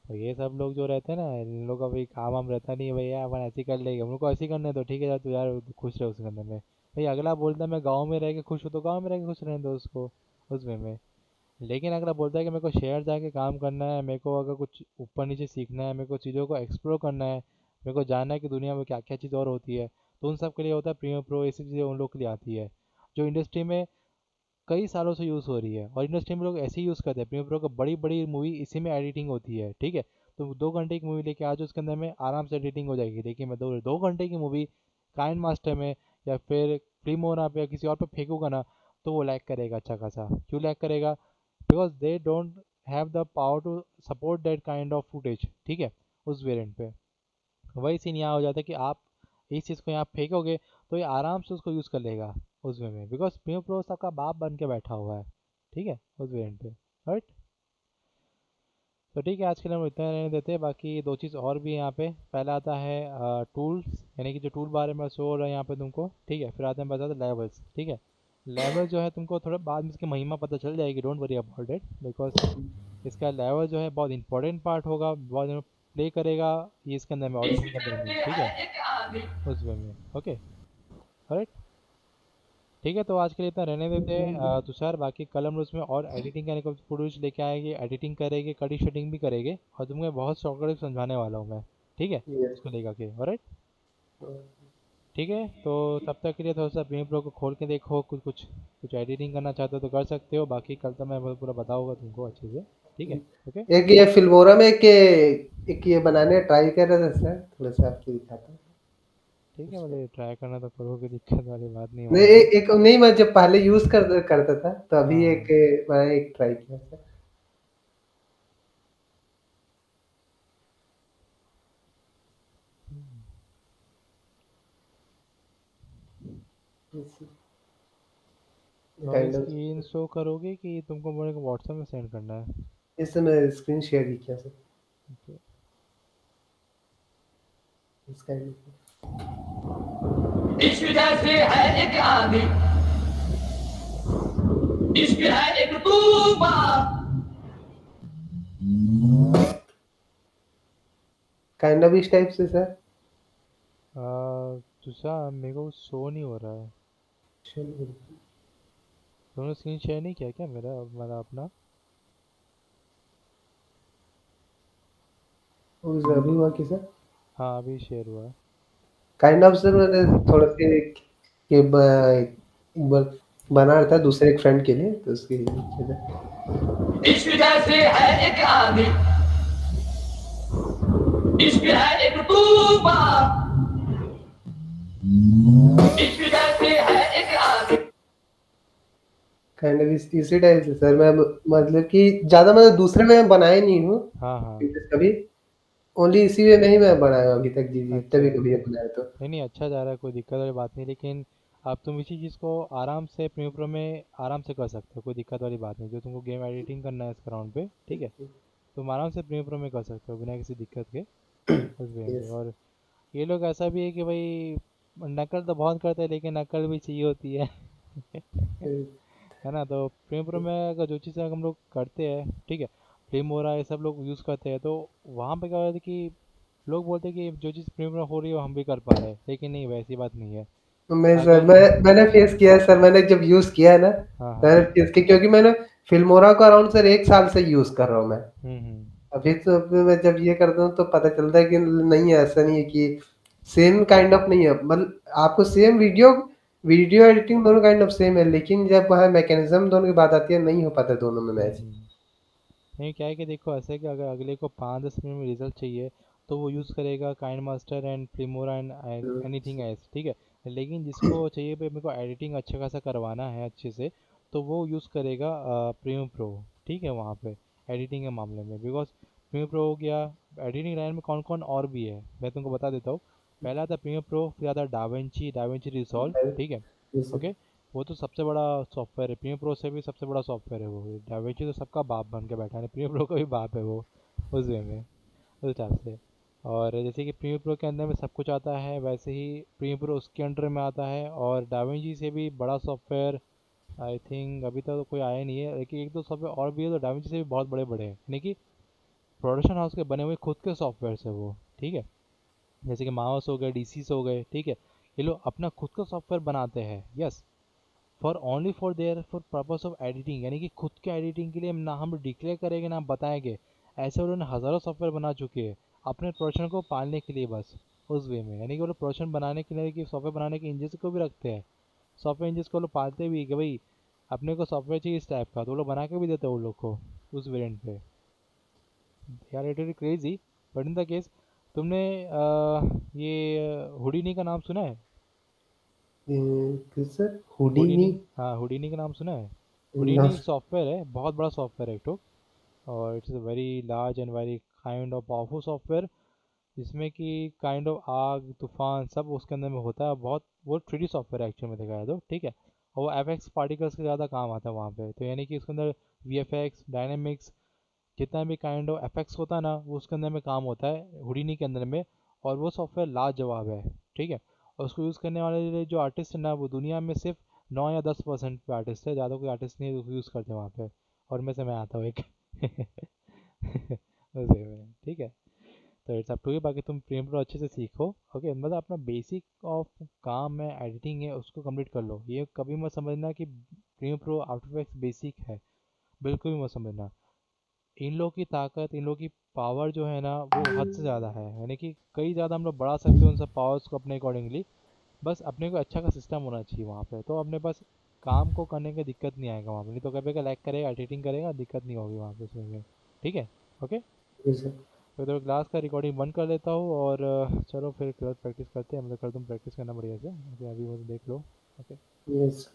तो ये सब लोग जो रहते हैं ना, इन लोगों का भाई काम वाम रहता नहीं है भैया, अपन ऐसे ही कर लेंगे, उनको ऐसे ही करने दो, ठीक है यार, तू यार खुश रहे उसके अंदर में। भाई अगला बोलता है मैं गाँव में रह के खुश हूँ, तो गाँव में रह के खुश रहने दो उसको उस वे में। लेकिन अगला बोलता है कि मेरे को शहर जाके काम करना है, मेरे को अगर कुछ ऊपर नीचे सीखना है, मेरे को चीज़ों को एक्सप्लोर करना है, मेरे को जानना है कि दुनिया में क्या क्या चीज़ और होती है, तो उन सब के लिए होता है प्रीमियर प्रो। ऐसी चीज़ें उन लोग के लिए आती है जो इंडस्ट्री में कई सालों से यूज़ हो रही है, और इंडस्ट्री में लोग ऐसे ही यूज़ करते हैं प्रीमियर प्रो का। बड़ी बड़ी मूवी इसी में एडिटिंग होती है। ठीक है। तो 2 घंटे की मूवी लेके आज उसके अंदर में आराम से एडिटिंग हो जाएगी, लेकिन मैं 2 घंटे की मूवी काइन मास्टर में या फिर प्रीमोना पे या किसी और पे फेंकूंगा ना, तो वो लैग करेगा अच्छा खासा। क्यों लैग करेगा? Because they don't have the power to support that kind of footage. ठीक है। उस वेरिएंट पे वही सीन यहाँ हो जाता है कि आप इस चीज़ को यहाँ फेंकोगे तो ये आराम से उसको यूज़ कर लेगा उस वे में, बिकॉज प्रीमियर प्रो सबका बाप बन के बैठा हुआ है। ठीक है। उस वेरिएंट पे राइट। तो ठीक है, आज के लिए हम इतना रहने देते हैं। बाकी दो चीज़ और भी हैं यहाँ पे। पहला आता है टूल्स, यानी कि जो टूल बारे में शो हो रहा है यहाँ पे तुमको। ठीक है। फिर आते हैं बताते लेवल्स। ठीक है। लेवल जो है तुमको थोड़ा बाद में इसकी महिमा पता चल जाएगी, don't worry about it, because इसका लेवल जो है बहुत इंपॉर्टेंट पार्ट होगा, बहुत प्ले करेगा ये इसके अंदर में, ऑडिशन के अंदर में। ठीक है। उस वे में ओके राइट। ठीक है। तो आज के लिए इतना रहने देते हैं तुषार। बाकी कल हम लोग उसमें और एडिटिंग करने को फुटेज लेके आएंगे, एडिटिंग करेंगे, कड़ी शूटिंग भी करेंगे, और तुम्हें बहुत शॉर्टकट समझाने वाला हूँ मैं। ठीक है। ये उसको लेकर के राइट। ठीक है। तो तब तक के लिए थोड़ा सा प्रीमियर प्रो को खोल के देखो, कुछ कुछ कुछ एडिटिंग करना चाहते हो तो कर सकते हो, बाकी कल तो मैं पूरा बताऊंगा तुमको अच्छे से। ठीक है। ओके। एक ये फिल्मोरा में एक ये बनाने ट्राई कर रहे थे सर, थोड़ा सा आपको दिखाता हूँ। ठीक है, बोले ट्राई करना तो करोगे, दिक्कत वाली बात नहीं है नहीं, हमारे लिए। एक नहीं, मैं जब पहले यूज करता था तो अभी हाँ। मैंने एक ट्राई किया सर। तो अभी काइंड ऑफ स्क्रीन शो करोगे कि तुमको मेरे को व्हाट्सएप में सेंड करना है? इससे मैं स्क्रीन शेयर ही किया सर। Okay. इस काइंड इश्क जैसे है एक आंधी, इश्क है एक तूफान। ऑफ इस टाइप से सर। तुषार मेरे को शो नहीं हो रहा है। चलिए। तुमने स्क्रीन शेयर नहीं किया क्या मेरा मेरा अपना? उस अभी हुआ कि सर हाँ अभी शेयर हुआ है। काइंड ऑफ सर मैंने थोड़ा सा एक बार बना रहा था दूसरे एक फ्रेंड के लिए, तो उसकी इश्क जैसे है एक आंधी, इश्क है एक तूफान। इश्क जैसे है एक आंधी काइंड ऑफ इसी टाइप से सर। मैं मतलब कि ज़्यादा मतलब दूसरे में बनाए नहीं हूँ हाँ हाँ। वीडियोस कभी। ओनली इसी वे में ही मैं बनाया हूँ अभी तक जी, जितने अच्छा, भी कभी बनाया तो। नहीं नहीं, अच्छा जा रहा है, कोई दिक्कत वाली बात नहीं, लेकिन अब तुम इसी चीज़ को आराम से प्रीमियर प्रो में आराम से कर सकते हो, कोई दिक्कत वाली बात नहीं। जो तुमको गेम एडिटिंग करना है इस ग्राउंड पे, ठीक है, तुम आराम से प्रीमियर प्रो में कर सकते हो बिना किसी दिक्कत के, उस गेम पे। यस। और ये लोग ऐसा भी है कि भाई नकल तो बहुत करते हैं, लेकिन नकल भी चाहिए होती है। है ना? तो प्रीमियर प्रो में अगर जो चीज़ें हम लोग करते हैं, ठीक है, फ्लिम हो रहा है, ये सब लोग यूज़ करते हैं, तो वहाँ पे क्या होता है कि लोग बोलते हैं कि जो चीज़ प्रीमियर में हो रही है वो हम भी कर पा रहे हैं, लेकिन नहीं, वैसी बात नहीं है। मैं सर अगर मैंने फेस किया है सर। मैंने जब यूज़ किया है ना, हाँ हाँ। मैंने फेस किया क्योंकि मैंने फिल्मोरा को अराउंड सर 1 साल से यूज़ कर रहा हूँ मैं। हम्म। अभी तो अभी मैं जब ये करता हूँ तो पता चलता है कि नहीं है, ऐसा नहीं है कि सेम काइंड ऑफ नहीं है। मतलब आपको सेम वीडियो वीडियो एडिटिंग दोनों काइंड ऑफ सेम है, लेकिन जब वहाँ मैकेनिज्म दोनों की बात आती है, नहीं हो पाता दोनों में मैच। हम्म। नहीं, क्या है कि देखो, ऐसा है कि अगर अगले को 5-10 मिनट में रिजल्ट चाहिए, तो वो यूज़ करेगा kind master and Filmora and anything else, ठीक है। लेकिन जिसको चाहिए भाई मेरे को एडिटिंग अच्छा खासा करवाना है अच्छे से, तो वो यूज़ करेगा प्रीमियम प्रो, ठीक है, वहाँ पे एडिटिंग के मामले में। बिकॉज प्रीमियम प्रो हो गया, एडिटिंग लाइन में कौन कौन और भी है मैं तुमको बता देता हूँ। पहला आता प्रीमियम प्रो, फिर आता डाविंची रिजॉल्व, ठीक है, ओके। वो तो सबसे बड़ा सॉफ्टवेयर है, प्रीमियर प्रो से भी सबसे बड़ा सॉफ्टवेयर है वो। डाविंची तो सबका बाप बन के बैठा है, प्रीमियर प्रो का भी बाप है वो, उस वे में, उस हिसाब से। और जैसे कि प्रीमियर प्रो के अंदर में सब कुछ आता है, वैसे ही प्रीमियर प्रो उसके अंडर में आता है। और डाविंची से भी बड़ा सॉफ्टवेयर आई थिंक अभी तक तो कोई आया नहीं है, लेकिन एक दो सॉफ्टवेयर और भी है, तो डाविंची से भी बहुत बड़े बड़े हैं, यानी कि प्रोडक्शन हाउस के बने हुए खुद के सॉफ्टवेयर है वो, ठीक है। जैसे कि माउस हो गए, डीसीस हो गए, ठीक है, ये लोग अपना खुद का सॉफ्टवेयर बनाते हैं, yes, for only for their for purpose of editing, यानी कि खुद के एडिटिंग के लिए ना हम डिक्लेयर करेंगे ना हम बताएंगे। ऐसे उन्होंने हज़ारों सॉफ्टवेयर बना चुके हैं अपने प्रोडक्शन को पालने के लिए, बस उस वे में। यानी कि वो लोग प्रोडक्शन बनाने के लिए कि सॉफ्टवेयर बनाने के इंजन को भी रखते हैं, सॉफ्टवेयर इंजन को लोग पालते भी हैं कि भाई अपने को सॉफ्टवेयर चाहिए इस टाइप का, तो वो लोग बना के भी देते हैं वो लोग को उस वेरिएंट पे। यार it is crazy. But in the case, तुमने ये हुडीनी का नाम सुना है? किस सर? हुडीनी? हुडीनी, हाँ, हुडीनी का नाम सुना है? ना। हुडीनी एक सॉफ्टवेयर है, बहुत बड़ा सॉफ्टवेयर है एक तो, और it's a very large and very kind of powerful software, जिसमें कि काइंड ऑफ आग तूफान सब उसके अंदर में होता है। बहुत वो 3D सॉफ्टवेयर है एक्चुअल में देखा जाए तो, ठीक है। और वो एफ एक्स पार्टिकल्स के ज़्यादा काम आता है वहाँ पे, तो यानी कि उसके अंदर वी एफ एक्स डायनेमिक्स जितना भी काइंड ऑफ एफेक्ट्स होता है ना, वो उसके अंदर में काम होता है हुडीनी के अंदर में। और वो सॉफ्टवेयर लाजवाब है, ठीक है। और उसको यूज़ करने वाले जो आर्टिस्ट है ना, वो दुनिया में सिर्फ 9 या 10% पे आर्टिस्ट है, ज़्यादा कोई आर्टिस्ट नहीं है जो यूज़ करते हैं वहाँ पे, और में से मैं आता हूँ एक। उसी में, ठीक है। तो इट्स अप टू यू, बाकी तुम प्रीमियर प्रो अच्छे से सीखो, ओके। मतलब अपना बेसिक ऑफ काम है एडिटिंग है उसको कंप्लीट कर लो, ये कभी मत समझना कि Premiere Pro After Effects basic है, बिल्कुल भी मत समझना। इन लोग की ताकत, इन लोग की पावर जो है ना, वो हद से ज़्यादा है, यानी कि कई ज़्यादा हम लोग बढ़ा सकते हैं उन सब पावर्स को अपने अकॉर्डिंगली। बस अपने को अच्छा का सिस्टम होना चाहिए वहाँ पे, तो अपने पास काम को करने की दिक्कत नहीं आएगा वहाँ पे, नहीं तो कभी का लैग करेगा, एडिटिंग करेगा, दिक्कत नहीं होगी वहाँ पे उसमें भी, ठीक है, ओके। तो क्लास का रिकॉर्डिंग बंद कर लेता हूँ, और चलो फिर क्लास प्रैक्टिस करते हैं, मतलब कल तुम प्रैक्टिस करना बढ़िया से, अभी वो देख लो, ओके। यस।